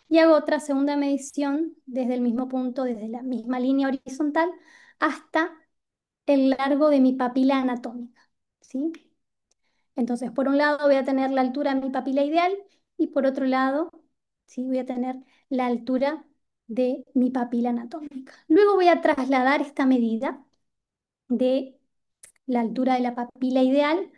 Y hago otra segunda medición desde el mismo punto, desde la misma línea horizontal, hasta el largo de mi papila anatómica, ¿sí? Entonces, por un lado voy a tener la altura de mi papila ideal y por otro lado, ¿sí? voy a tener la altura de mi papila anatómica. Luego voy a trasladar esta medida de la altura de la papila ideal,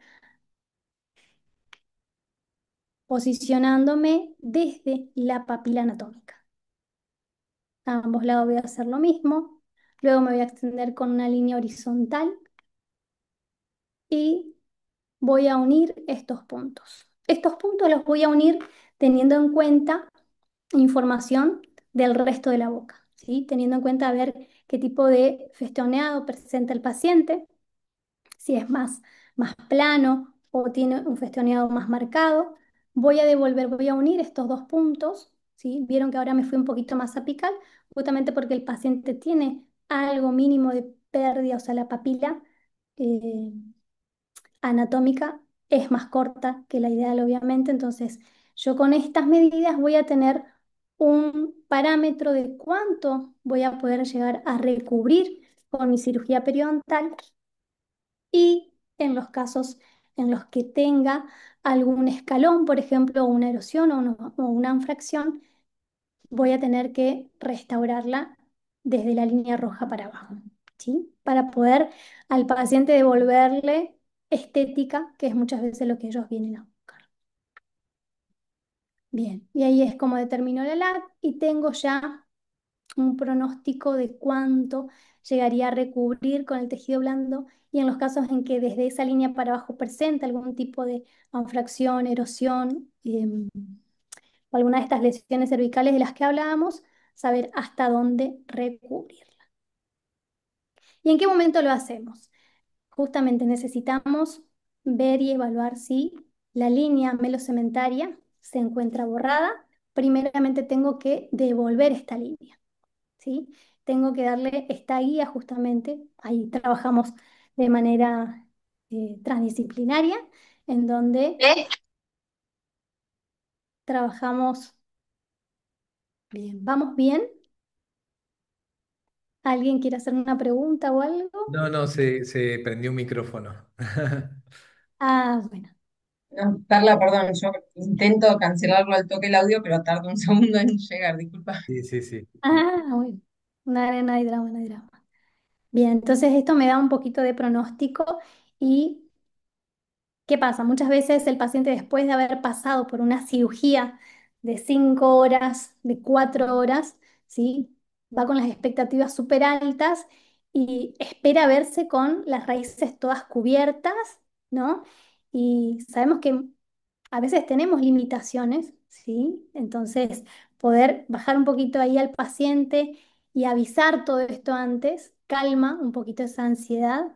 posicionándome desde la papila anatómica. A ambos lados voy a hacer lo mismo. Luego me voy a extender con una línea horizontal y voy a unir estos puntos. Estos puntos los voy a unir teniendo en cuenta información del resto de la boca, ¿sí? Teniendo en cuenta a ver qué tipo de festoneado presenta el paciente, si es más plano o tiene un festoneado más marcado. Voy a unir estos dos puntos, ¿sí? Vieron que ahora me fui un poquito más apical, justamente porque el paciente tiene algo mínimo de pérdida, o sea, la papila eh, anatómica es más corta que la ideal, obviamente. Entonces, yo con estas medidas voy a tener un parámetro de cuánto voy a poder llegar a recubrir con mi cirugía periodontal y en los casos en los que tenga algún escalón, por ejemplo, una erosión o una anfracción, voy a tener que restaurarla desde la línea roja para abajo, ¿sí? Para poder al paciente devolverle estética, que es muchas veces lo que ellos vienen a buscar. Bien, y ahí es como determino la edad y tengo ya un pronóstico de cuánto llegaría a recubrir con el tejido blando y en los casos en que desde esa línea para abajo presenta algún tipo de anfracción, erosión, o alguna de estas lesiones cervicales de las que hablábamos, saber hasta dónde recubrirla. ¿Y en qué momento lo hacemos? Justamente necesitamos ver y evaluar si la línea melocementaria se encuentra borrada. Primeramente tengo que devolver esta línea. ¿sí? Tengo que darle esta guía justamente. Ahí trabajamos de manera transdisciplinaria, en donde trabajamos bien. ¿Vamos bien? ¿Alguien quiere hacer una pregunta o algo? No, no, se prendió un micrófono. Ah, bueno. No, Perla, perdón, yo intento cancelarlo al toque el audio, pero tarda un segundo en llegar, disculpa. Sí, sí, sí. Ah, bueno. No hay drama, no hay drama. Bien, entonces esto me da un poquito de pronóstico y ¿qué pasa? Muchas veces el paciente después de haber pasado por una cirugía de 5 horas, de 4 horas, ¿sí? Va con las expectativas súper altas y espera verse con las raíces todas cubiertas, ¿no? Y sabemos que a veces tenemos limitaciones, ¿sí? Entonces, poder bajar un poquito ahí al paciente y avisar todo esto antes, calma un poquito esa ansiedad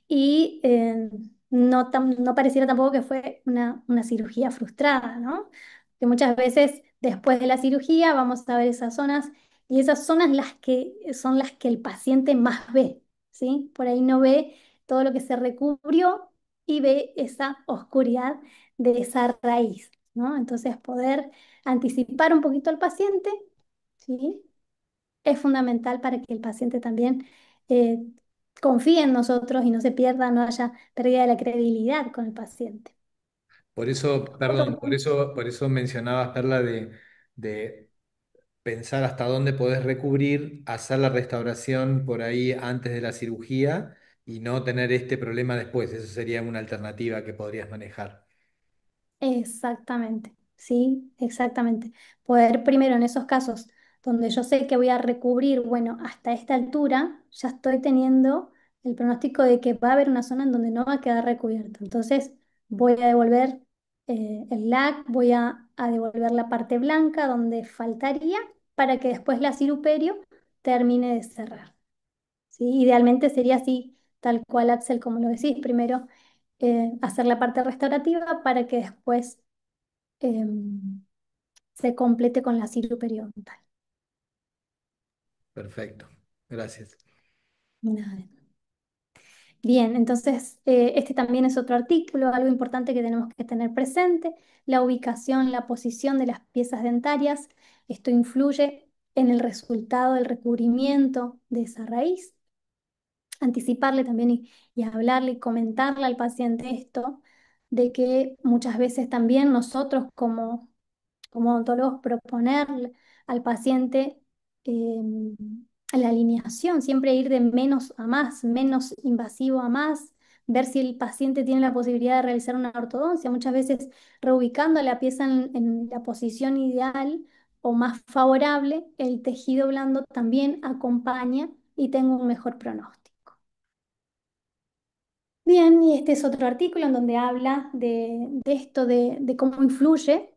y no pareciera tampoco que fue una cirugía frustrada, ¿no? Que muchas veces después de la cirugía vamos a ver esas zonas y esas zonas las que son las que el paciente más ve, ¿sí? Por ahí no ve todo lo que se recubrió y ve esa oscuridad de esa raíz, ¿no? Entonces poder anticipar un poquito al paciente, ¿sí? Es fundamental para que el paciente también eh, confíe en nosotros y no se pierda, no haya pérdida de la credibilidad con el paciente. Por eso, Otro perdón, punto. por eso mencionabas, Perla, de pensar hasta dónde podés recubrir, hacer la restauración por ahí antes de la cirugía y no tener este problema después. Eso sería una alternativa que podrías manejar. Exactamente, sí, exactamente. Poder primero en esos casos donde yo sé que voy a recubrir, bueno, hasta esta altura ya estoy teniendo el pronóstico de que va a haber una zona en donde no va a quedar recubierto. Entonces voy a devolver el LAC, a devolver la parte blanca donde faltaría para que después la ciruperio termine de cerrar. ¿Sí? Idealmente sería así, tal cual Axel, como lo decís, primero hacer la parte restaurativa para que después em, se complete con la periodontal. Perfecto. Gracias. Nada. Bien, entonces este también es otro artículo, algo importante que tenemos que tener presente, la ubicación, la posición de las piezas dentarias. Esto influye en el resultado del recubrimiento de esa raíz. Anticiparle también y hablarle y comentarle al paciente esto, de que muchas veces también nosotros como odontólogos proponer al paciente eh, la alineación, siempre ir de menos a más, menos invasivo a más, ver si el paciente tiene la posibilidad de realizar una ortodoncia, muchas veces reubicando la pieza en la posición ideal o más favorable, el tejido blando también acompaña y tengo un mejor pronóstico. Bien, y este es otro artículo en donde habla de esto, de cómo influye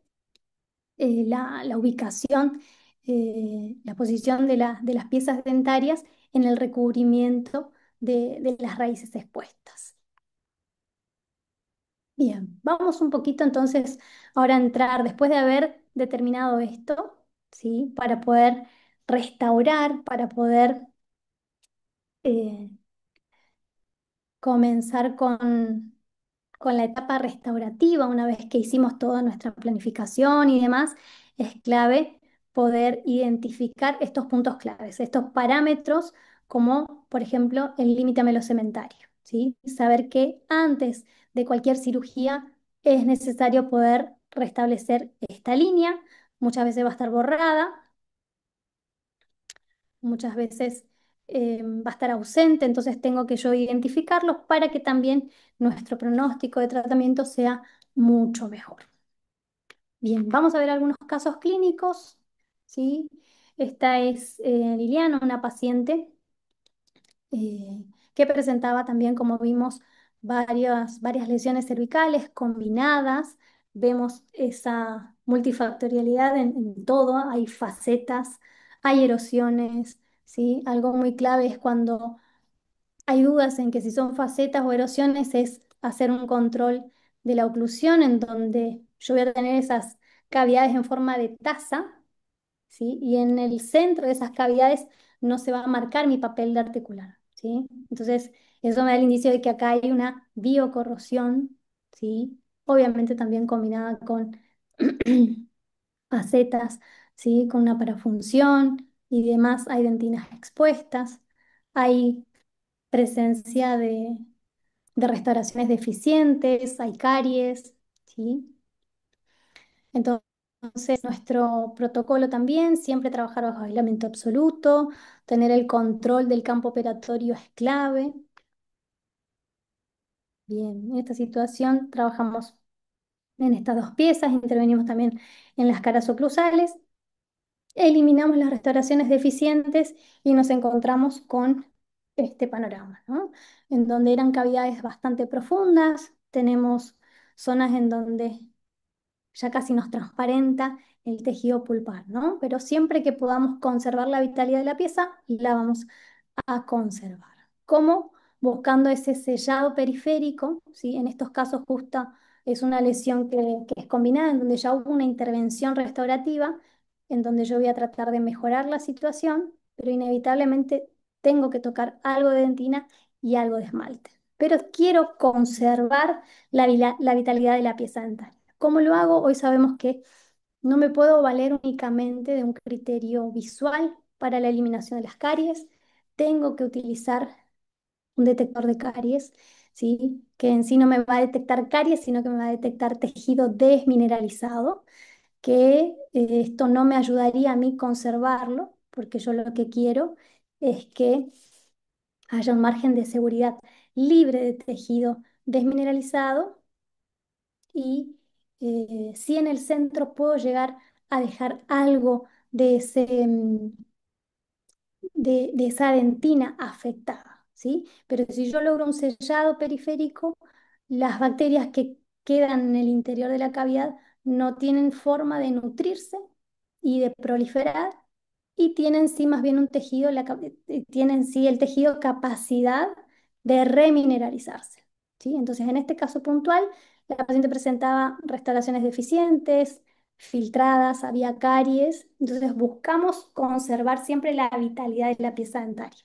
la ubicación, la posición de las piezas dentarias en el recubrimiento de las raíces expuestas. Bien, vamos un poquito entonces ahora a entrar, después de haber determinado esto, ¿sí? Para poder restaurar, para poder eh, comenzar con la etapa restaurativa, una vez que hicimos toda nuestra planificación y demás, es clave poder identificar estos puntos claves, estos parámetros, como por ejemplo el límite melocementario, ¿sí? Saber que antes de cualquier cirugía es necesario poder restablecer esta línea, muchas veces va a estar borrada, muchas veces va a estar ausente, entonces tengo que yo identificarlos para que también nuestro pronóstico de tratamiento sea mucho mejor. Bien, vamos a ver algunos casos clínicos, ¿sí? Esta es Liliana, una paciente que presentaba también, como vimos, varias lesiones cervicales combinadas. Vemos esa multifactorialidad en todo, hay facetas, hay erosiones, ¿sí? Algo muy clave es cuando hay dudas en que si son facetas o erosiones, es hacer un control de la oclusión en donde yo voy a tener esas cavidades en forma de taza, ¿sí? Y en el centro de esas cavidades no se va a marcar mi papel de articular, ¿sí? Entonces, eso me da el indicio de que acá hay una biocorrosión, ¿sí? Obviamente también combinada con facetas, ¿sí? Con una parafunción y demás, hay dentinas expuestas, hay presencia de restauraciones deficientes, hay caries, ¿sí? Entonces, nuestro protocolo también, siempre trabajar bajo aislamiento absoluto, tener el control del campo operatorio es clave. Bien, en esta situación trabajamos en estas dos piezas, intervenimos también en las caras oclusales, eliminamos las restauraciones deficientes y nos encontramos con este panorama, ¿no? En donde eran cavidades bastante profundas, tenemos zonas en donde ya casi nos transparenta el tejido pulpar, ¿no? Pero siempre que podamos conservar la vitalidad de la pieza, la vamos a conservar. ¿Cómo? Buscando ese sellado periférico, ¿sí? En estos casos justo es una lesión que es combinada, en donde ya hubo una intervención restaurativa, en donde yo voy a tratar de mejorar la situación, pero inevitablemente tengo que tocar algo de dentina y algo de esmalte. Pero quiero conservar la vitalidad de la pieza dental. ¿Cómo lo hago? Hoy sabemos que no me puedo valer únicamente de un criterio visual para la eliminación de las caries. Tengo que utilizar un detector de caries, ¿sí? Que en sí no me va a detectar caries, sino que me va a detectar tejido desmineralizado, que esto no me ayudaría a mí conservarlo, porque yo lo que quiero es que haya un margen de seguridad libre de tejido desmineralizado y si en el centro puedo llegar a dejar algo de de esa dentina afectada, ¿sí? Pero si yo logro un sellado periférico, las bacterias que quedan en el interior de la cavidad no tienen forma de nutrirse y de proliferar y tienen sí más bien un tejido, tienen sí el tejido capacidad de remineralizarse, ¿sí? Entonces, en este caso puntual, la paciente presentaba restauraciones deficientes, filtradas, había caries, entonces buscamos conservar siempre la vitalidad de la pieza dentaria.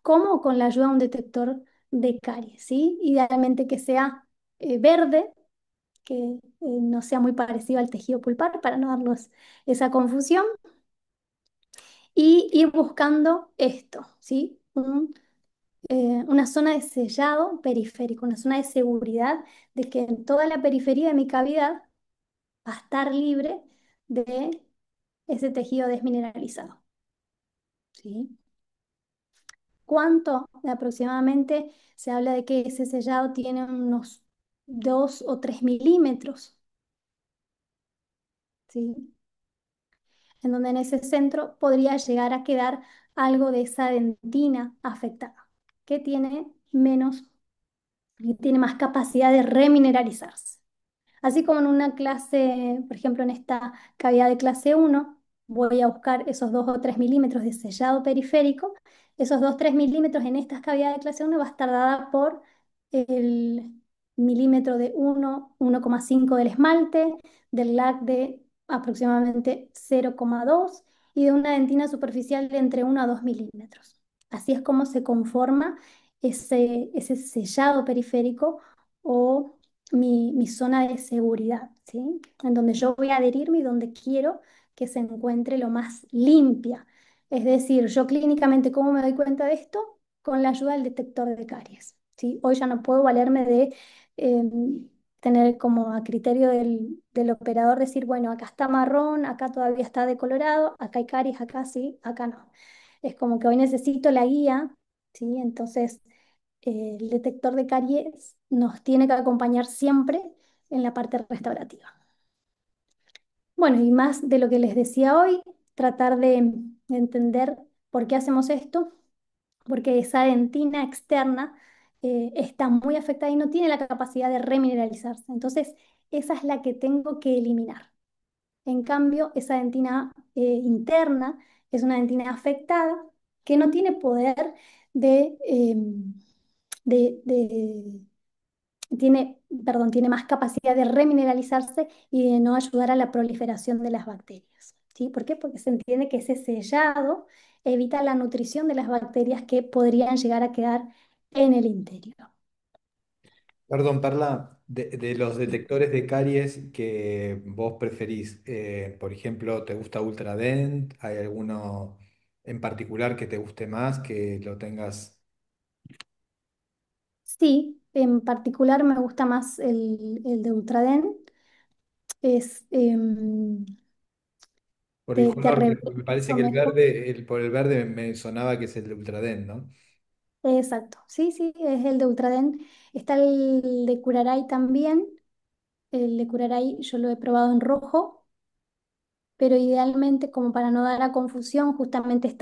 ¿Cómo? Con la ayuda de un detector de caries, ¿sí? Idealmente que sea verde, que no sea muy parecido al tejido pulpar para no darnos esa confusión y ir buscando esto, ¿sí? Una zona de sellado periférico, una zona de seguridad de que en toda la periferia de mi cavidad va a estar libre de ese tejido desmineralizado, ¿sí? ¿Cuánto? Aproximadamente se habla de que ese sellado tiene unos 2 o 3 milímetros, ¿sí? En donde en ese centro podría llegar a quedar algo de esa dentina afectada, que tiene menos, y tiene más capacidad de remineralizarse. Así como en una clase, por ejemplo, en esta cavidad de clase uno voy a buscar esos 2 o 3 milímetros de sellado periférico. Esos 2 o 3 milímetros en estas cavidades de clase uno va a estar dada por el milímetro de 1,5 del esmalte, del LAC de aproximadamente 0,2 y de una dentina superficial de entre 1 a 2 milímetros. Así es como se conforma ese sellado periférico o mi zona de seguridad, ¿sí? En donde yo voy a adherirme y donde quiero que se encuentre lo más limpia. Es decir, yo clínicamente, ¿cómo me doy cuenta de esto? Con la ayuda del detector de caries, ¿sí? Hoy ya no puedo valerme de tener como a criterio del operador decir, bueno, acá está marrón, acá todavía está decolorado, acá hay caries, acá sí, acá no. Es como que hoy necesito la guía, ¿sí? Entonces el detector de caries nos tiene que acompañar siempre en la parte restaurativa. Bueno, y más de lo que les decía hoy, tratar de entender por qué hacemos esto, porque esa dentina externa está muy afectada y no tiene la capacidad de remineralizarse. Entonces, esa es la que tengo que eliminar. En cambio, esa dentina interna es una dentina afectada que no tiene poder de, de tiene, perdón, tiene más capacidad de remineralizarse y de no ayudar a la proliferación de las bacterias. ¿sí? ¿Por qué? Porque se entiende que ese sellado evita la nutrición de las bacterias que podrían llegar a quedar en el interior. Perdón, Perla, de los detectores de caries que vos preferís, por ejemplo, ¿te gusta Ultradent? ¿Hay alguno en particular que te guste más, que lo tengas? Sí, en particular me gusta más el de Ultraden. Es Por el de color, me parece reemplazo que el mejor. verde, por el verde me sonaba que es el de Ultradent, ¿no? Exacto, sí, sí, es el de Ultraden. Está el de Curaray también. El de Curaray yo lo he probado en rojo, pero idealmente, como para no dar a confusión, justamente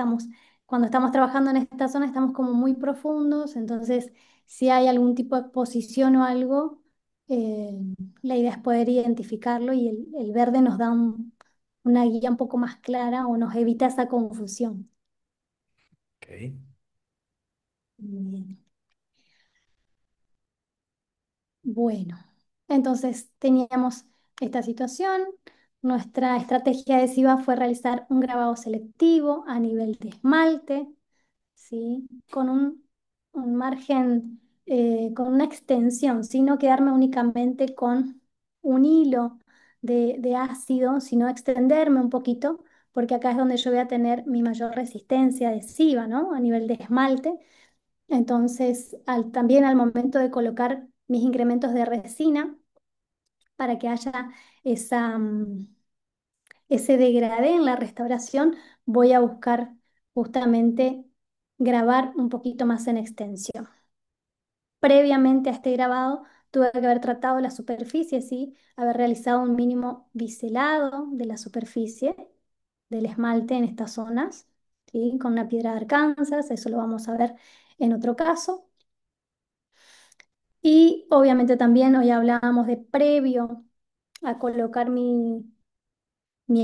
cuando estamos trabajando en esta zona, estamos como muy profundos, entonces si hay algún tipo de exposición o algo, eh, la idea es poder identificarlo y el verde nos da una guía un poco más clara o nos evita esa confusión. Ok. Bien. Bueno, entonces teníamos esta situación. Nuestra estrategia adhesiva fue realizar un grabado selectivo a nivel de esmalte, ¿sí? Con un margen, con una extensión, ¿sí? No quedarme únicamente con un hilo de ácido, sino extenderme un poquito, porque acá es donde yo voy a tener mi mayor resistencia adhesiva, ¿no? A nivel de esmalte. Entonces, también al momento de colocar mis incrementos de resina, para que haya esa, ese degradé en la restauración, voy a buscar justamente grabar un poquito más en extensión. Previamente a este grabado, tuve que haber tratado la superficie, ¿sí? Haber realizado un mínimo biselado de la superficie del esmalte en estas zonas, ¿sí? Con una piedra de Arkansas, eso lo vamos a ver en otro caso. Y obviamente también hoy hablábamos de previo a colocar mi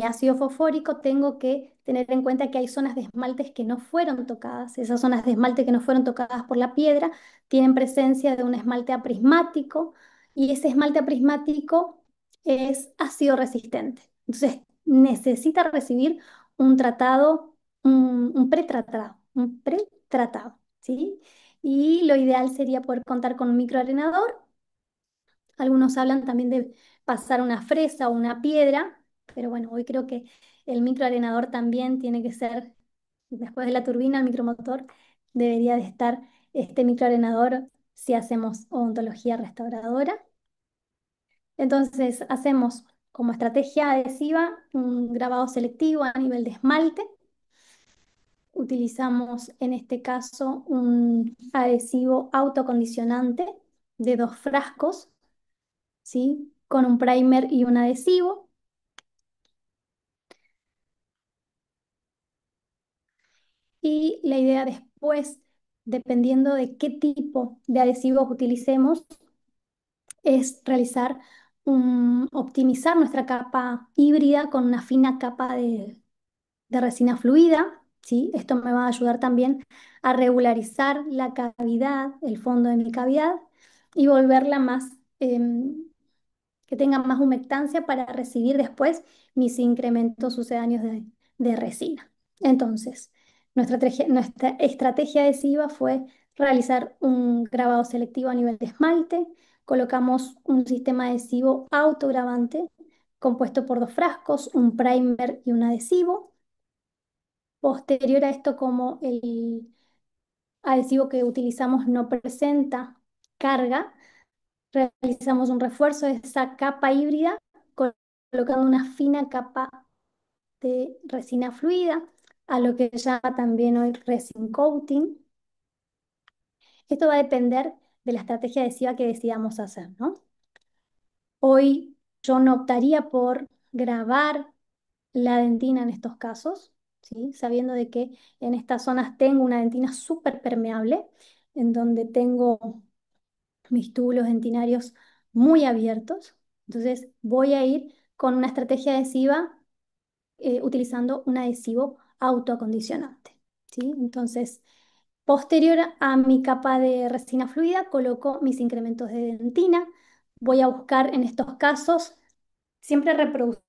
ácido fosfórico, tengo que tener en cuenta que hay zonas de esmaltes que no fueron tocadas. Esas zonas de esmalte que no fueron tocadas por la piedra tienen presencia de un esmalte aprismático y ese esmalte aprismático es ácido resistente. Entonces necesita recibir un tratado, un pretratado, ¿sí? Y lo ideal sería poder contar con un microarenador. Algunos hablan también de pasar una fresa o una piedra, pero bueno, hoy creo que el microarenador también tiene que ser, después de la turbina, el micromotor, debería de estar este microarenador si hacemos odontología restauradora. Entonces hacemos como estrategia adhesiva un grabado selectivo a nivel de esmalte. Utilizamos en este caso un adhesivo autocondicionante de 2 frascos, ¿sí? Con un primer y un adhesivo. Y la idea después, dependiendo de qué tipo de adhesivos utilicemos, es optimizar nuestra capa híbrida con una fina capa de resina fluida, ¿sí? Esto me va a ayudar también a regularizar la cavidad, el fondo de mi cavidad, y volverla más, que tenga más humectancia para recibir después mis incrementos sucedáneos de resina. Entonces, nuestra estrategia adhesiva fue realizar un grabado selectivo a nivel de esmalte. Colocamos un sistema adhesivo autogravante compuesto por 2 frascos, un primer y un adhesivo. Posterior a esto, como el adhesivo que utilizamos no presenta carga, realizamos un refuerzo de esa capa híbrida colocando una fina capa de resina fluida, a lo que se llama también hoy resin coating. Esto va a depender de la estrategia adhesiva que decidamos hacer, ¿no? Hoy yo no optaría por grabar la dentina en estos casos, ¿sí? Sabiendo de que en estas zonas tengo una dentina súper permeable, en donde tengo mis túbulos dentinarios muy abiertos. Entonces voy a ir con una estrategia adhesiva utilizando un adhesivo autoacondicionante, ¿sí? Entonces, posterior a mi capa de resina fluida, coloco mis incrementos de dentina. Voy a buscar en estos casos siempre reproducir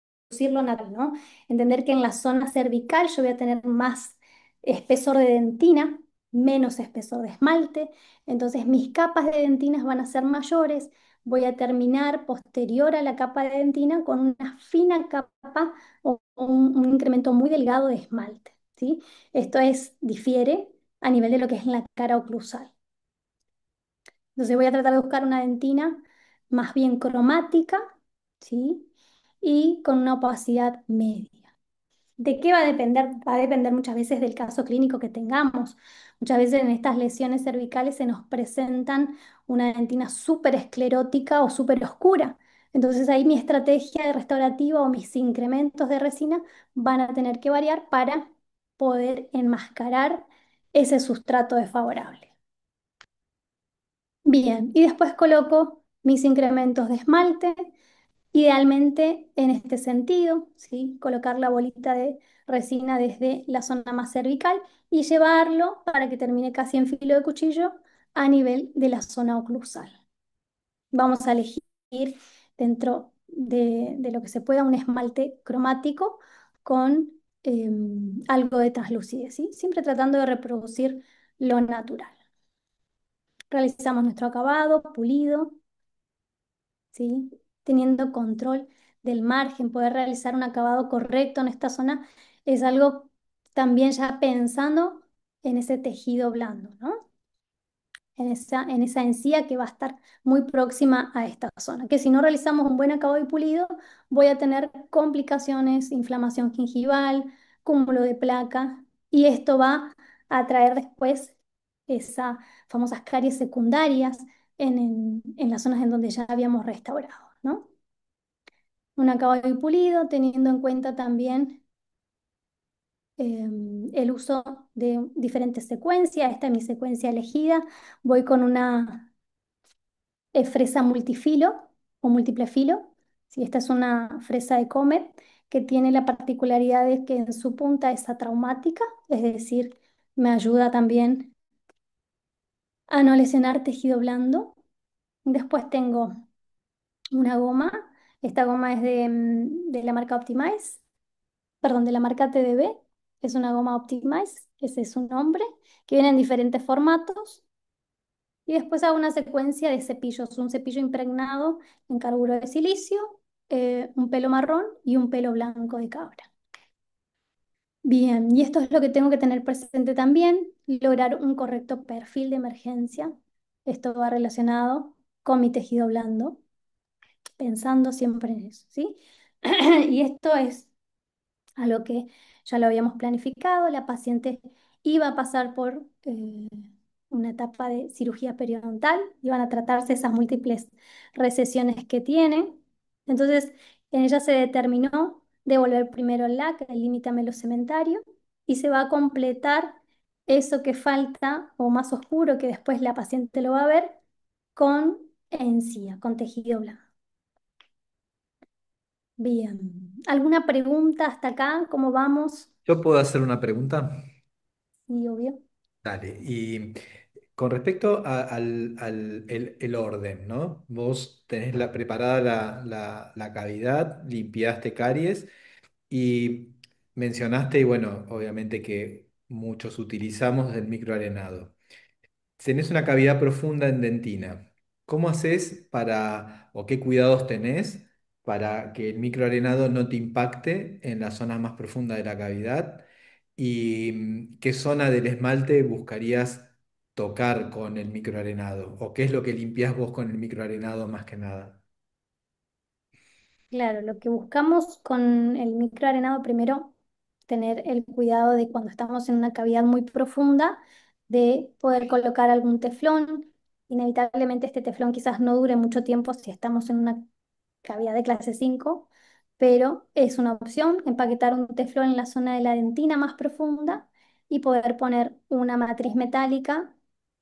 lo natural, ¿no? Entender que en la zona cervical yo voy a tener más espesor de dentina, menos espesor de esmalte, entonces mis capas de dentinas van a ser mayores, voy a terminar posterior a la capa de dentina con una fina capa o un incremento muy delgado de esmalte, ¿sí? Difiere a nivel de lo que es la cara oclusal. Entonces voy a tratar de buscar una dentina más bien cromática, ¿sí? Y con una opacidad media. ¿De qué va a depender? Va a depender muchas veces del caso clínico que tengamos. Muchas veces en estas lesiones cervicales se nos presentan una dentina súper esclerótica o súper oscura. Entonces ahí mi estrategia de restaurativa o mis incrementos de resina van a tener que variar para poder enmascarar ese sustrato desfavorable. Bien, y después coloco mis incrementos de esmalte, idealmente en este sentido, ¿sí? Colocar la bolita de resina desde la zona más cervical y llevarlo para que termine casi en filo de cuchillo a nivel de la zona oclusal. Vamos a elegir dentro de lo que se pueda un esmalte cromático con algo de translucidez, ¿sí? Siempre tratando de reproducir lo natural. Realizamos nuestro acabado, pulido, ¿sí? Teniendo control del margen, poder realizar un acabado correcto en esta zona es algo también ya pensando en ese tejido blando, ¿no? En esa encía que va a estar muy próxima a esta zona. Que si no realizamos un buen acabado y pulido, voy a tener complicaciones, inflamación gingival, cúmulo de placa, y esto va a traer después esas famosas caries secundarias en las zonas en donde ya habíamos restaurado, ¿no? Un acabado y pulido, teniendo en cuenta también el uso de diferentes secuencias. Esta es mi secuencia elegida. Voy con una fresa multifilo o múltiple filo. Sí, esta es una fresa de Comet que tiene la particularidad de que en su punta es atraumática, es decir, me ayuda también a no lesionar tejido blando. Después tengo una goma. Esta goma es de la marca Optimize, perdón, de la marca TDB. Es una goma Optimize, ese es su nombre, que viene en diferentes formatos. Y después hago una secuencia de cepillos, un cepillo impregnado en carburo de silicio, un pelo marrón y un pelo blanco de cabra. Bien, y esto es lo que tengo que tener presente también, lograr un correcto perfil de emergencia. Esto va relacionado con mi tejido blando, pensando siempre en eso, ¿sí? Y esto es a lo que ya lo habíamos planificado. La paciente iba a pasar por una etapa de cirugía periodontal, iban a tratarse esas múltiples recesiones que tiene. Entonces, en ella se determinó devolver primero el LAC, el límite amelocementario, y se va a completar eso que falta o más oscuro que después la paciente lo va a ver con encía, con tejido blanco. Bien, ¿alguna pregunta hasta acá? ¿Cómo vamos? ¿Yo puedo hacer una pregunta? Sí, obvio. Dale, y con respecto el orden, ¿no? Vos tenés preparada la cavidad, limpiaste caries y mencionaste, y bueno, obviamente que muchos utilizamos el microarenado. Tenés una cavidad profunda en dentina. ¿Cómo haces o qué cuidados tenés para que el microarenado no te impacte en la zona más profunda de la cavidad? ¿Y qué zona del esmalte buscarías tocar con el microarenado? ¿O qué es lo que limpias vos con el microarenado más que nada? Claro, lo que buscamos con el microarenado, primero, tener el cuidado de cuando estamos en una cavidad muy profunda, de poder colocar algún teflón. Inevitablemente este teflón quizás no dure mucho tiempo si estamos en una cavidad de clase 5, pero es una opción empaquetar un teflón en la zona de la dentina más profunda y poder poner una matriz metálica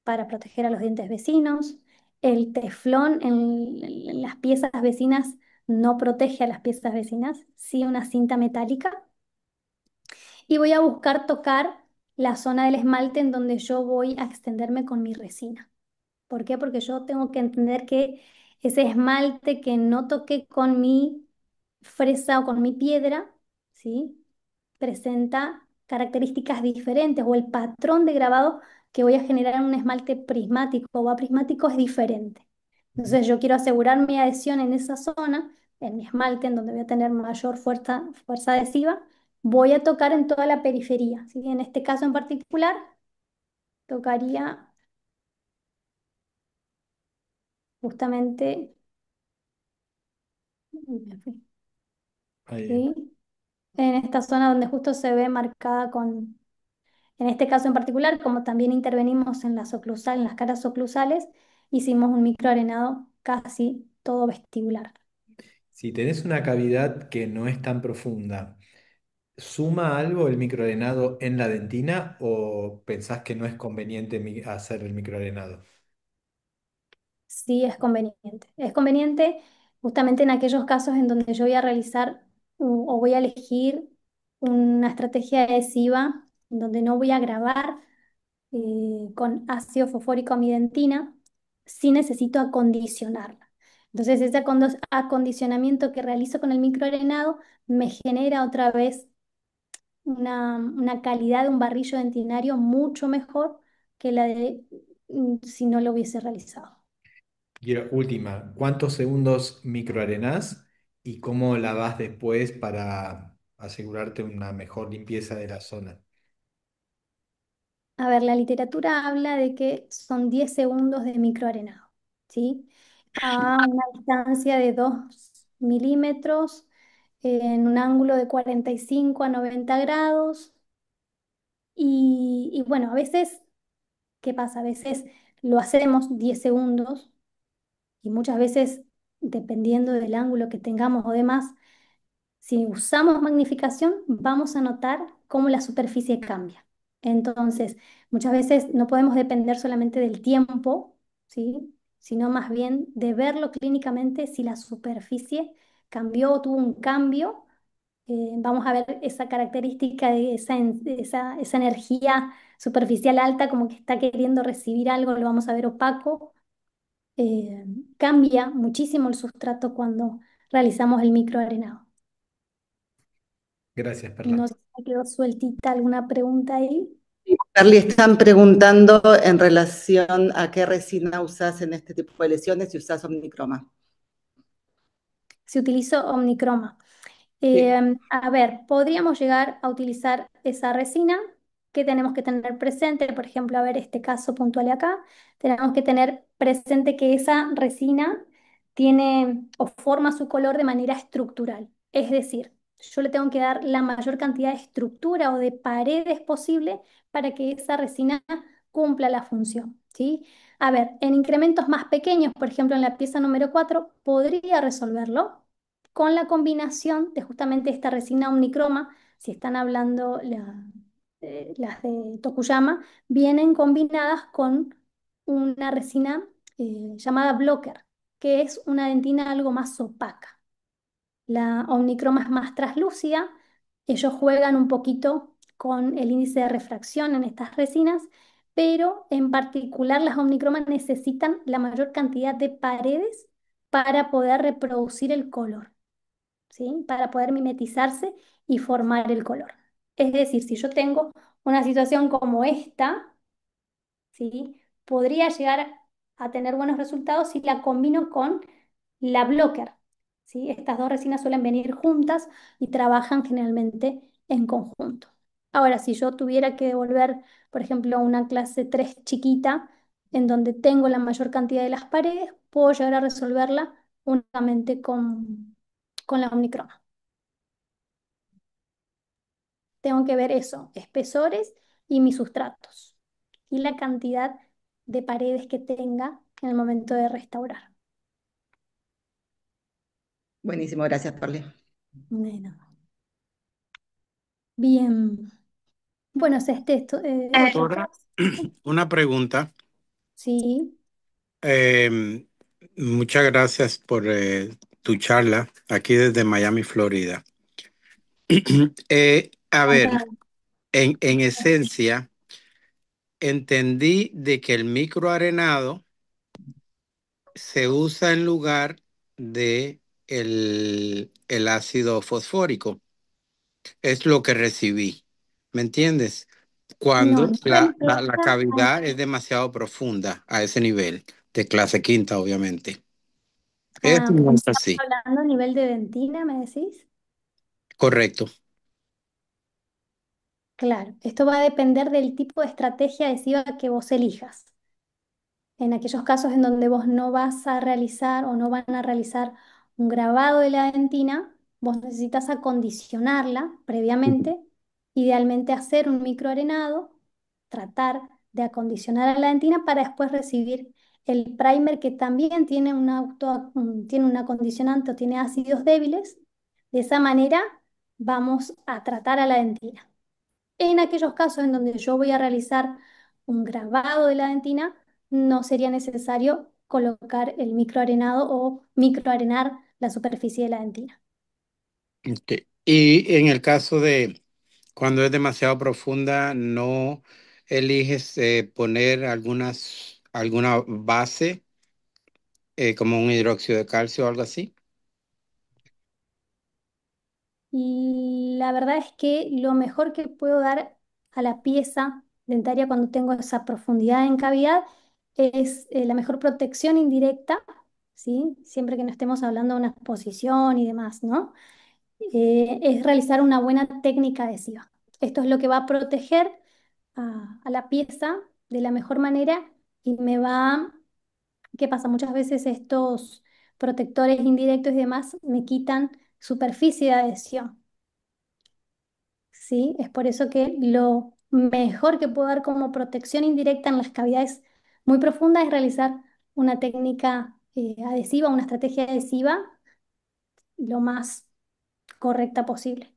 para proteger a los dientes vecinos. El teflón en las piezas vecinas no protege a las piezas vecinas, sí una cinta metálica. Y voy a buscar tocar la zona del esmalte en donde yo voy a extenderme con mi resina. ¿Por qué? Porque yo tengo que entender que ese esmalte que no toqué con mi fresa o con mi piedra, ¿sí? Presenta características diferentes o el patrón de grabado que voy a generar en un esmalte prismático o aprismático es diferente. Entonces yo quiero asegurar mi adhesión en esa zona, en mi esmalte, en donde voy a tener mayor fuerza adhesiva, voy a tocar en toda la periferia, ¿sí? En este caso en particular, tocaría justamente, me fui, Ahí. ¿sí? En esta zona donde justo se ve marcada con, en este caso en particular, como también intervenimos en las oclusales, en las caras oclusales, hicimos un microarenado casi todo vestibular. Si tenés una cavidad que no es tan profunda, ¿suma algo el microarenado en la dentina o pensás que no es conveniente hacer el microarenado? Sí, es conveniente. Es conveniente justamente en aquellos casos en donde yo voy a realizar o voy a elegir una estrategia adhesiva, en donde no voy a grabar con ácido fosfórico amidantina, sí necesito acondicionarla. Entonces, ese acondicionamiento que realizo con el microarenado me genera otra vez una calidad de un barrillo dentinario mucho mejor que la de si no lo hubiese realizado. Quiero, última, ¿cuántos segundos microarenás y cómo lavás después para asegurarte una mejor limpieza de la zona? A ver, la literatura habla de que son 10 segundos de microarenado, ¿sí? A una distancia de 2 milímetros, en un ángulo de 45 a 90 grados. Y bueno, a veces, ¿qué pasa? A veces lo hacemos 10 segundos y muchas veces, dependiendo del ángulo que tengamos o demás, si usamos magnificación, vamos a notar cómo la superficie cambia. Entonces, muchas veces no podemos depender solamente del tiempo, ¿sí? Sino más bien de verlo clínicamente si la superficie cambió o tuvo un cambio. Vamos a ver esa característica de esa energía superficial alta, como que está queriendo recibir algo, lo vamos a ver opaco. Eh, Cambia muchísimo el sustrato cuando realizamos el microarenado. Gracias, No Perla. sé si me quedó sueltita alguna pregunta ahí. Carly, están preguntando en relación a qué resina usás en este tipo de lesiones, si usás omnicroma. Si utilizo omnicroma. Sí. A ver, podríamos llegar a utilizar esa resina que tenemos que tener presente, por ejemplo, a ver este caso puntual de acá, tenemos que tener presente que esa resina tiene o forma su color de manera estructural. Es decir, yo le tengo que dar la mayor cantidad de estructura o de paredes posible para que esa resina cumpla la función, ¿sí? A ver, en incrementos más pequeños, por ejemplo, en la pieza número 4 podría resolverlo con la combinación de justamente esta resina omnicroma. Si están hablando las de Tokuyama, vienen combinadas con una resina llamada Blocker, que es una dentina algo más opaca. La omnicroma es más traslúcida. Ellos juegan un poquito con el índice de refracción en estas resinas, pero en particular las omnicromas necesitan la mayor cantidad de paredes para poder reproducir el color, ¿sí? Para poder mimetizarse y formar el color. Es decir, si yo tengo una situación como esta, ¿sí? Podría llegar a tener buenos resultados si la combino con la blocker, ¿sí? Estas dos resinas suelen venir juntas y trabajan generalmente en conjunto. Ahora, si yo tuviera que devolver, por ejemplo, una clase 3 chiquita, en donde tengo la mayor cantidad de las paredes, puedo llegar a resolverla únicamente con la omnicroma. Tengo que ver eso, espesores y mis sustratos y la cantidad de paredes que tenga en el momento de restaurar. Buenísimo, gracias, Carly. Bueno, bien. Bueno, otro Doctora, caso. una pregunta. Sí, Eh, Muchas gracias por tu charla aquí desde Miami, Florida. A ver, contame. en esencia, entendí de que el microarenado se usa en lugar de el el ácido fosfórico. Es lo que recibí. ¿Me entiendes? No, Cuando no la reemplaza. cavidad es demasiado profunda a ese nivel, de clase quinta, obviamente. Eso no es Estamos así. hablando a nivel de dentina, ¿me decís? Correcto. Claro, esto va a depender del tipo de estrategia adhesiva que vos elijas. En aquellos casos en donde vos no vas a realizar o no van a realizar un grabado de la dentina, vos necesitas acondicionarla Ujú. previamente, idealmente hacer un microarenado, tratar de acondicionar a la dentina para después recibir el primer que también tiene tiene un acondicionante o tiene ácidos débiles. De esa manera vamos a tratar a la dentina. En aquellos casos en donde yo voy a realizar un grabado de la dentina, no sería necesario colocar el microarenado o microarenar la superficie de la dentina. Ok. Y en el caso de cuando es demasiado profunda, ¿no eliges poner alguna base, como un hidróxido de calcio o algo así? Y la verdad es que lo mejor que puedo dar a la pieza dentaria cuando tengo esa profundidad en cavidad es la mejor protección indirecta, ¿sí? Siempre que no estemos hablando de una exposición y demás, ¿no? Es realizar una buena técnica adhesiva. Esto es lo que va a proteger a la pieza de la mejor manera y ¿qué pasa? Muchas veces estos protectores indirectos y demás me quitan superficie de adhesión, ¿sí? Es por eso que lo mejor que puedo dar como protección indirecta en las cavidades muy profundas es realizar una técnica adhesiva, una estrategia adhesiva lo más correcta posible.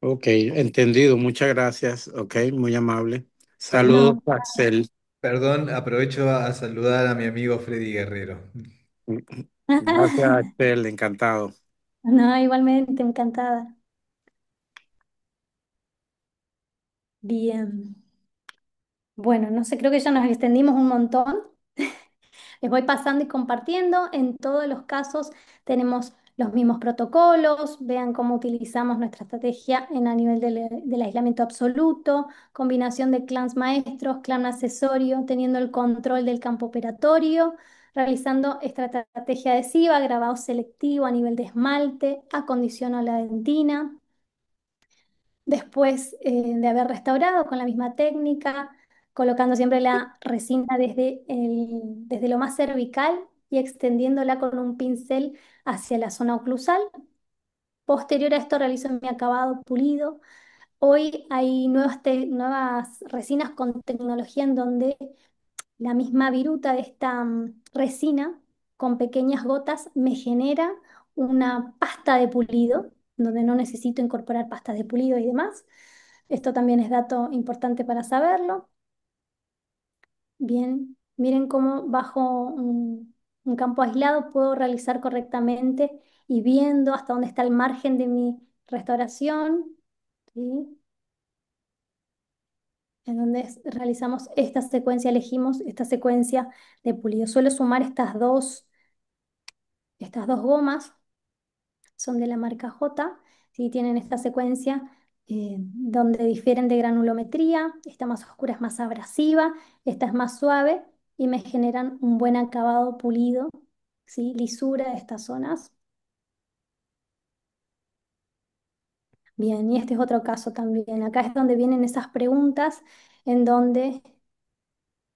Ok, entendido. Muchas gracias. Ok, muy amable. Saludos, Perdón, No. Axel. perdón, aprovecho a saludar a mi amigo Freddy Guerrero. Gracias, Axel. Encantado. No, igualmente, encantada. Bien. Bueno, no sé, creo que ya nos extendimos un montón. Les voy pasando y compartiendo. En todos los casos tenemos los mismos protocolos. Vean cómo utilizamos nuestra estrategia a nivel del aislamiento absoluto, combinación de clans maestros, clan accesorio, teniendo el control del campo operatorio, realizando estrategia adhesiva, grabado selectivo a nivel de esmalte, acondiciono la dentina. Después de haber restaurado con la misma técnica, colocando siempre la resina desde lo más cervical y extendiéndola con un pincel hacia la zona oclusal. Posterior a esto realizo mi acabado pulido. Hoy hay nuevas resinas con tecnología en donde la misma viruta de esta resina con pequeñas gotas me genera una pasta de pulido, donde no necesito incorporar pastas de pulido y demás. Esto también es dato importante para saberlo. Bien, miren cómo bajo un campo aislado puedo realizar correctamente y viendo hasta dónde está el margen de mi restauración, ¿sí? En donde realizamos esta secuencia, elegimos esta secuencia de pulido. Suelo sumar estas dos gomas, son de la marca J, ¿sí? Tienen esta secuencia donde difieren de granulometría. Esta más oscura es más abrasiva, esta es más suave y me generan un buen acabado pulido, ¿sí? Lisura de estas zonas. Bien, y este es otro caso también. Acá es donde vienen esas preguntas en donde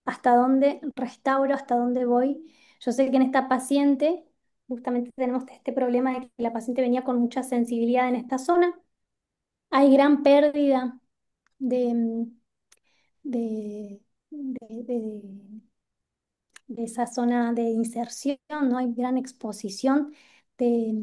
hasta dónde restauro, hasta dónde voy. Yo sé que en esta paciente justamente tenemos este problema de que la paciente venía con mucha sensibilidad en esta zona. Hay gran pérdida de, de, de esa zona de inserción, ¿no? Hay gran exposición de,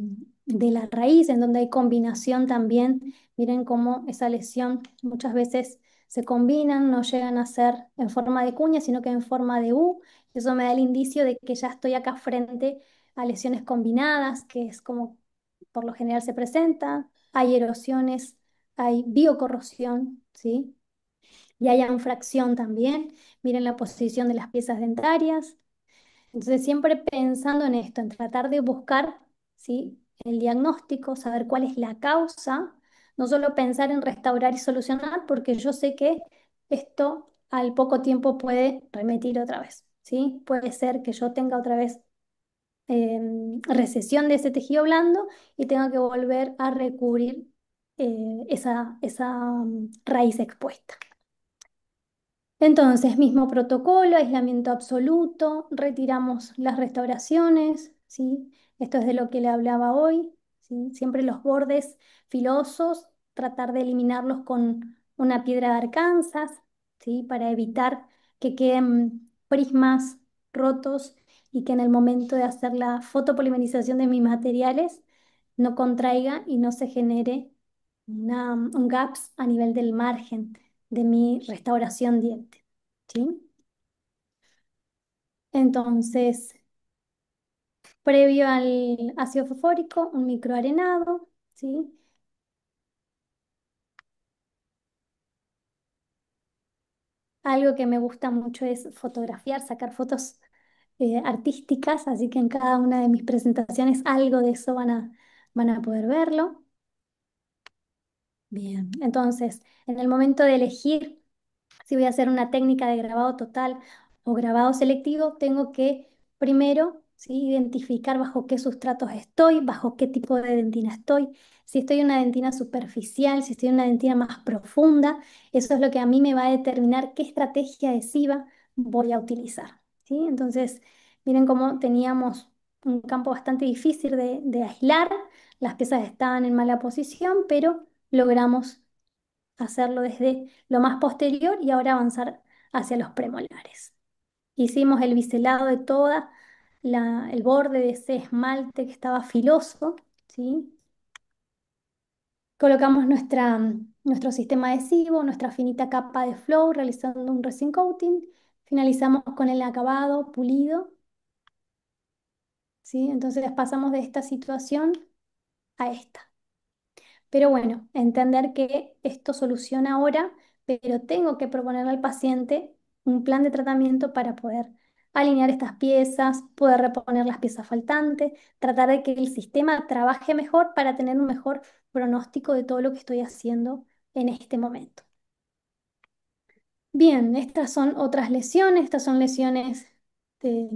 de la raíz, en donde hay combinación también. Miren cómo esa lesión muchas veces se combinan, no llegan a ser en forma de cuña, sino que en forma de U. Eso me da el indicio de que ya estoy acá frente a lesiones combinadas, que es como por lo general se presenta. Hay erosiones, hay biocorrosión, ¿sí? Y hay anfracción también. Miren la posición de las piezas dentarias. Entonces, siempre pensando en esto, en tratar de buscar, ¿sí? el diagnóstico, saber cuál es la causa, no solo pensar en restaurar y solucionar, porque yo sé que esto al poco tiempo puede remitir otra vez, ¿sí? Puede ser que yo tenga otra vez recesión de ese tejido blando y tenga que volver a recubrir esa raíz expuesta. Entonces, mismo protocolo, aislamiento absoluto, retiramos las restauraciones, ¿sí? Esto es de lo que le hablaba hoy, ¿sí? Siempre los bordes filosos, tratar de eliminarlos con una piedra de Arkansas, ¿sí? Para evitar que queden prismas rotos y que en el momento de hacer la fotopolimerización de mis materiales no contraiga y no se genere un gaps a nivel del margen de mi restauración diente, ¿sí? Entonces, previo al ácido fosfórico, un microarenado, ¿sí? Algo que me gusta mucho es fotografiar, sacar fotos artísticas, así que en cada una de mis presentaciones algo de eso van a poder verlo. Bien, entonces, en el momento de elegir si voy a hacer una técnica de grabado total o grabado selectivo, tengo que primero, ¿sí? Identificar bajo qué sustratos estoy, bajo qué tipo de dentina estoy. Si estoy en una dentina superficial, si estoy en una dentina más profunda, eso es lo que a mí me va a determinar qué estrategia adhesiva voy a utilizar, ¿sí? Entonces, miren cómo teníamos un campo bastante difícil de aislar, las piezas estaban en mala posición, pero logramos hacerlo desde lo más posterior y ahora avanzar hacia los premolares. Hicimos el biselado de toda el borde de ese esmalte que estaba filoso, ¿sí? Colocamos nuestro sistema adhesivo, nuestra finita capa de flow, realizando un resin coating. Finalizamos con el acabado pulido, ¿sí? Entonces pasamos de esta situación a esta. Pero bueno, entender que esto soluciona ahora, pero tengo que proponerle al paciente un plan de tratamiento para poder alinear estas piezas, poder reponer las piezas faltantes, tratar de que el sistema trabaje mejor para tener un mejor pronóstico de todo lo que estoy haciendo en este momento. Bien, estas son otras lesiones, estas son lesiones, de-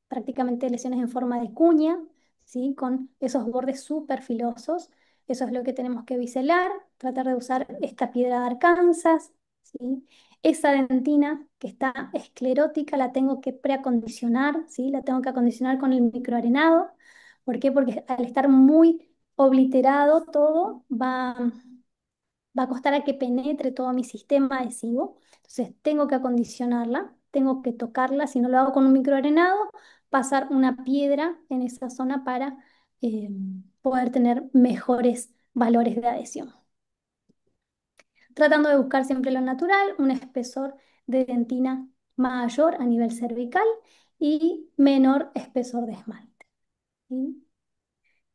prácticamente lesiones en forma de cuña, ¿sí? Con esos bordes súper filosos. Eso es lo que tenemos que biselar, tratar de usar esta piedra de Arkansas, ¿sí? Esa dentina que está esclerótica la tengo que preacondicionar, ¿sí? La tengo que acondicionar con el microarenado. ¿Por qué? Porque al estar muy obliterado todo va a costar a que penetre todo mi sistema adhesivo. Entonces tengo que acondicionarla, tengo que tocarla, si no lo hago con un microarenado, pasar una piedra en esa zona para eh, poder tener mejores valores de adhesión. Tratando de buscar siempre lo natural, un espesor de dentina mayor a nivel cervical y menor espesor de esmalte, ¿sí?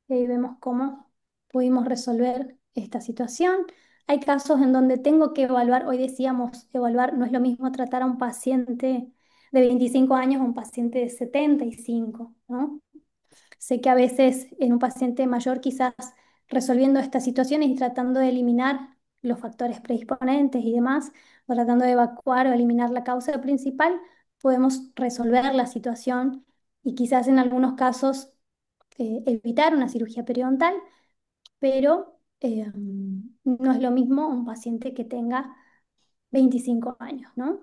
Y ahí vemos cómo pudimos resolver esta situación. Hay casos en donde tengo que evaluar, hoy decíamos, evaluar no es lo mismo tratar a un paciente de 25 años a un paciente de 75, ¿no? Sé que a veces en un paciente mayor quizás resolviendo estas situaciones y tratando de eliminar los factores predisponentes y demás, o tratando de evacuar o eliminar la causa principal, podemos resolver la situación y quizás en algunos casos evitar una cirugía periodontal, pero no es lo mismo un paciente que tenga 25 años, ¿no?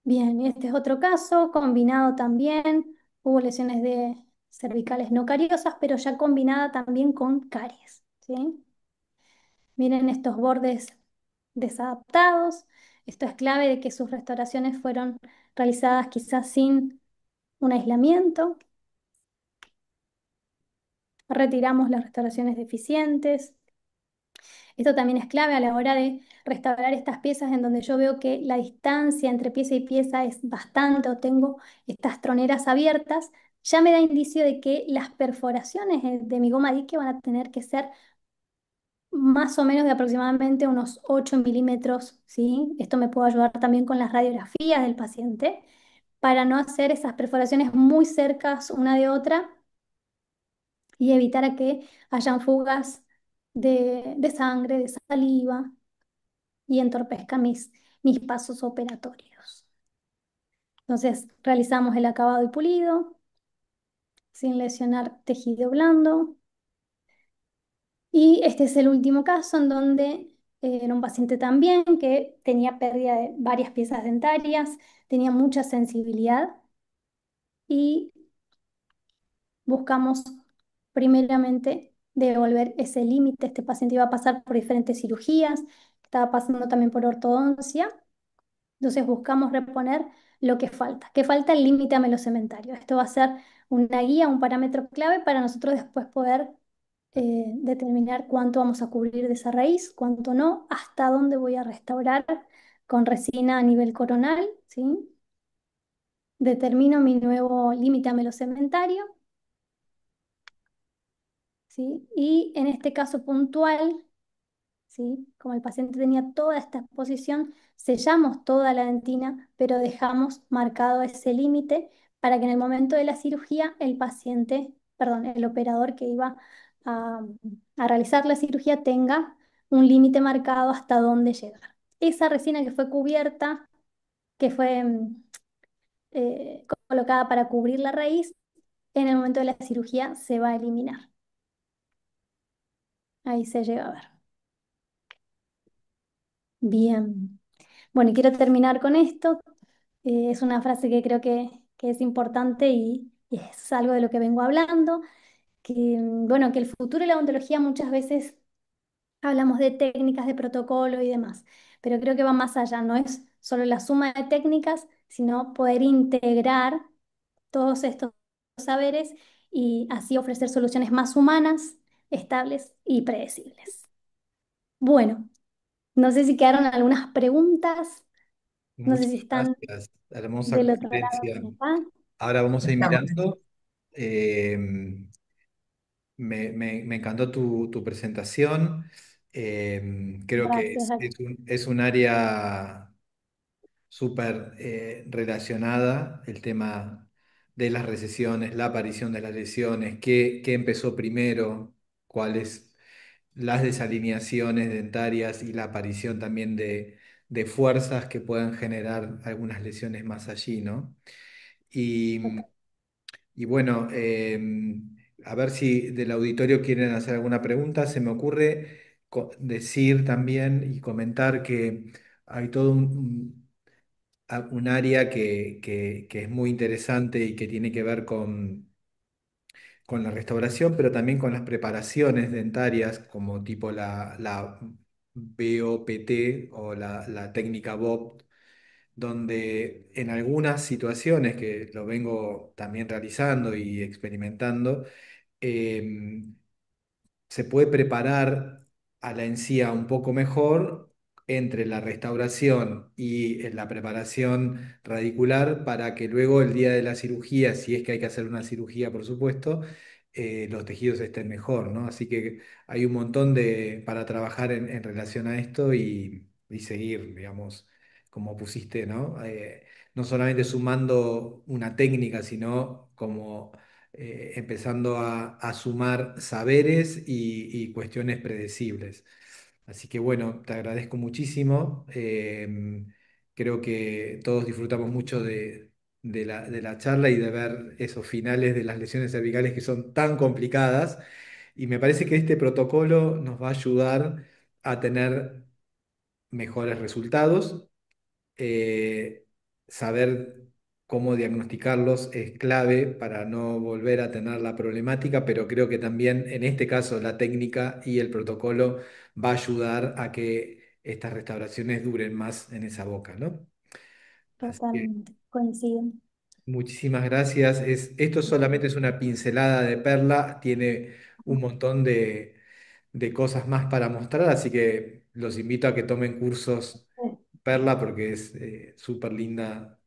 Bien, este es otro caso, combinado también, hubo lesiones de cervicales no cariosas, pero ya combinada también con caries, ¿sí? Miren estos bordes desadaptados, esto es clave de que sus restauraciones fueron realizadas quizás sin un aislamiento. Retiramos las restauraciones deficientes. Esto también es clave a la hora de restaurar estas piezas en donde yo veo que la distancia entre pieza y pieza es bastante o tengo estas troneras abiertas, ya me da indicio de que las perforaciones de mi goma dique van a tener que ser más o menos de aproximadamente unos 8 milímetros, ¿sí? Esto me puede ayudar también con las radiografías del paciente para no hacer esas perforaciones muy cercas una de otra y evitar a que hayan fugas de sangre, de saliva y entorpezca mis pasos operatorios. Entonces, realizamos el acabado y pulido sin lesionar tejido blando. Y este es el último caso en donde era un paciente también que tenía pérdida de varias piezas dentarias, tenía mucha sensibilidad y buscamos primeramente devolver ese límite. Este paciente iba a pasar por diferentes cirugías, estaba pasando también por ortodoncia. Entonces buscamos reponer lo que falta. ¿Qué falta? El límite amelocementario. Esto va a ser una guía, un parámetro clave para nosotros después poder determinar cuánto vamos a cubrir de esa raíz, cuánto no, hasta dónde voy a restaurar con resina a nivel coronal, ¿sí? Determino mi nuevo límite amelocementario, ¿sí? Y en este caso puntual, ¿sí? Como el paciente tenía toda esta exposición, sellamos toda la dentina, pero dejamos marcado ese límite para que en el momento de la cirugía el paciente, perdón, el operador que iba a, a realizar la cirugía tenga un límite marcado hasta dónde llegar. Esa resina que fue cubierta, que fue colocada para cubrir la raíz, en el momento de la cirugía se va a eliminar. Ahí se llega a ver. Bien. Bueno, y quiero terminar con esto. Es una frase que creo que es importante y es algo de lo que vengo hablando, que, bueno, que el futuro de la odontología muchas veces hablamos de técnicas, de protocolo y demás, pero creo que va más allá, no es solo la suma de técnicas, sino poder integrar todos estos saberes y así ofrecer soluciones más humanas, estables y predecibles. Bueno, no sé si quedaron algunas preguntas, no sé si Muchas están gracias, hermosa del otro lado conferencia. por acá. Ahora vamos a ir Estamos. mirando. Eh, me encantó tu presentación. Creo que Gracias. es un área súper relacionada, el tema de las recesiones, la aparición de las lesiones, qué empezó primero, cuáles las desalineaciones dentarias y la aparición también de fuerzas que puedan generar algunas lesiones más allí, ¿no? Y, y bueno, a ver si del auditorio quieren hacer alguna pregunta. Se me ocurre decir también y comentar que hay todo un área que es muy interesante y que tiene que ver con la restauración, pero también con las preparaciones dentarias, como tipo la BOPT o la técnica BOP, donde en algunas situaciones que lo vengo también realizando y experimentando, em, se puede preparar a la encía un poco mejor entre la restauración y la preparación radicular para que luego el día de la cirugía, si es que hay que hacer una cirugía, por supuesto, los tejidos estén mejor, ¿no? Así que hay un montón para trabajar en relación a esto y seguir, digamos, como pusiste, ¿no? No solamente sumando una técnica, sino como empezando a sumar saberes y cuestiones predecibles. Así que bueno, te agradezco muchísimo. Creo que todos disfrutamos mucho de la charla y de ver esos finales de las lesiones cervicales que son tan complicadas. Y me parece que este protocolo nos va a ayudar a tener mejores resultados. Saber cómo diagnosticarlos es clave para no volver a tener la problemática, pero creo que también en este caso la técnica y el protocolo va a ayudar a que estas restauraciones duren más en esa boca, ¿no? Así que Totalmente, coincido. muchísimas gracias. Esto solamente es una pincelada de Perla, tiene un montón de cosas más para mostrar, así que los invito a que tomen cursos Perla porque es súper linda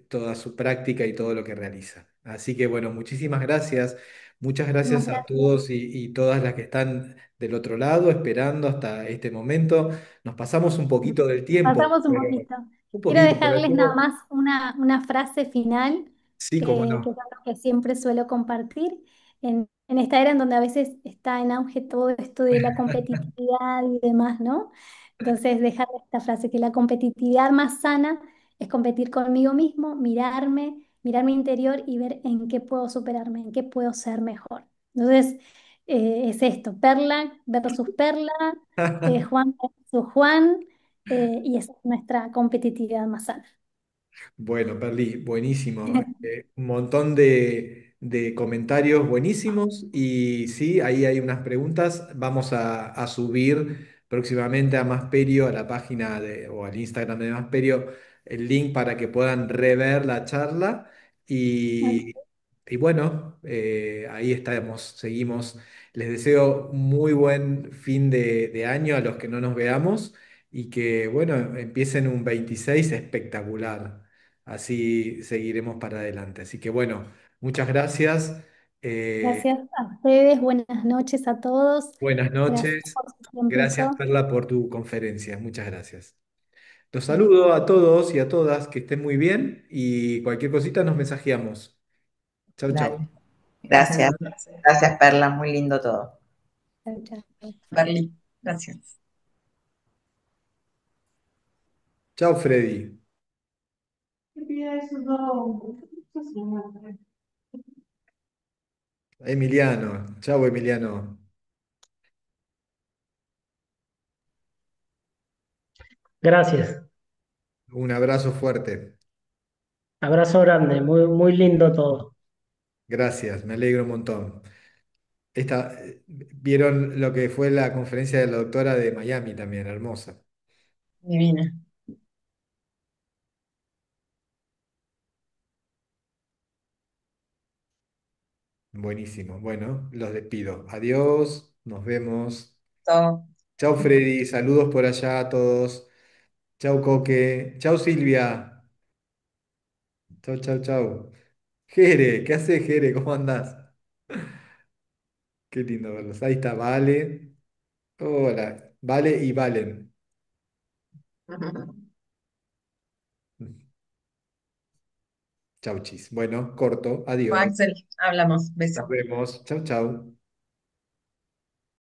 toda su práctica y todo lo que realiza. Así que bueno, muchísimas gracias. Muchas Muchísimas gracias a gracias. todos y todas las que están del otro lado esperando hasta este momento. Nos pasamos un poquito del tiempo, Pasamos un pero poquito. un Quiero poquito, pero dejarles nada estuvo. más una frase final Sí, cómo que es no. algo que siempre suelo compartir. En en esta era en donde a veces está en auge todo esto de la competitividad y demás, ¿no? Entonces, dejar esta frase, que la competitividad más sana es competir conmigo mismo, mirar mi interior y ver en qué puedo superarme, en qué puedo ser mejor. Entonces, es esto, Perla versus Perla, Juan versus Juan, y esa es nuestra competitividad más sana. Bueno, Perli, buenísimo. Un montón de comentarios buenísimos y sí, ahí hay unas preguntas. Vamos a subir próximamente a Masperio, a la página o al Instagram de Masperio, el link para que puedan rever la charla. Y, y bueno, ahí estamos, seguimos. Les deseo muy buen fin de año a los que no nos veamos y que, bueno, empiecen un 26 espectacular. Así seguiremos para adelante. Así que bueno, muchas gracias. Eh, Gracias a ustedes, buenas noches a todos. Buenas Gracias noches. por su Gracias, tiempito. Perla, por tu conferencia. Muchas gracias. Los saludo a todos y a todas, que estén muy bien y cualquier cosita nos mensajeamos. Chau, chau. Dale, gracias, Gracias, un placer. gracias Perla, muy lindo todo. Chao, chao. Berly, gracias. Chau, Freddy. Emiliano. Chau, Emiliano. Gracias. Un abrazo fuerte. Abrazo grande, muy, muy lindo todo. Gracias, me alegro un montón. ¿Vieron lo que fue la conferencia de la doctora de Miami también? Hermosa. Divina. Buenísimo. Bueno, los despido. Adiós, nos vemos. Todo. Chau, Freddy. Saludos por allá a todos. Chau, Coque. Chau, Silvia. Chau, chau, chau. Jere, ¿qué haces, Jere? ¿Cómo andás? Qué lindo verlos. Ahí está, Vale. Hola, Vale y Valen. Chau, chis. Bueno, corto. Adiós. Axel, hablamos. Beso. Nos vemos. Chau, chau.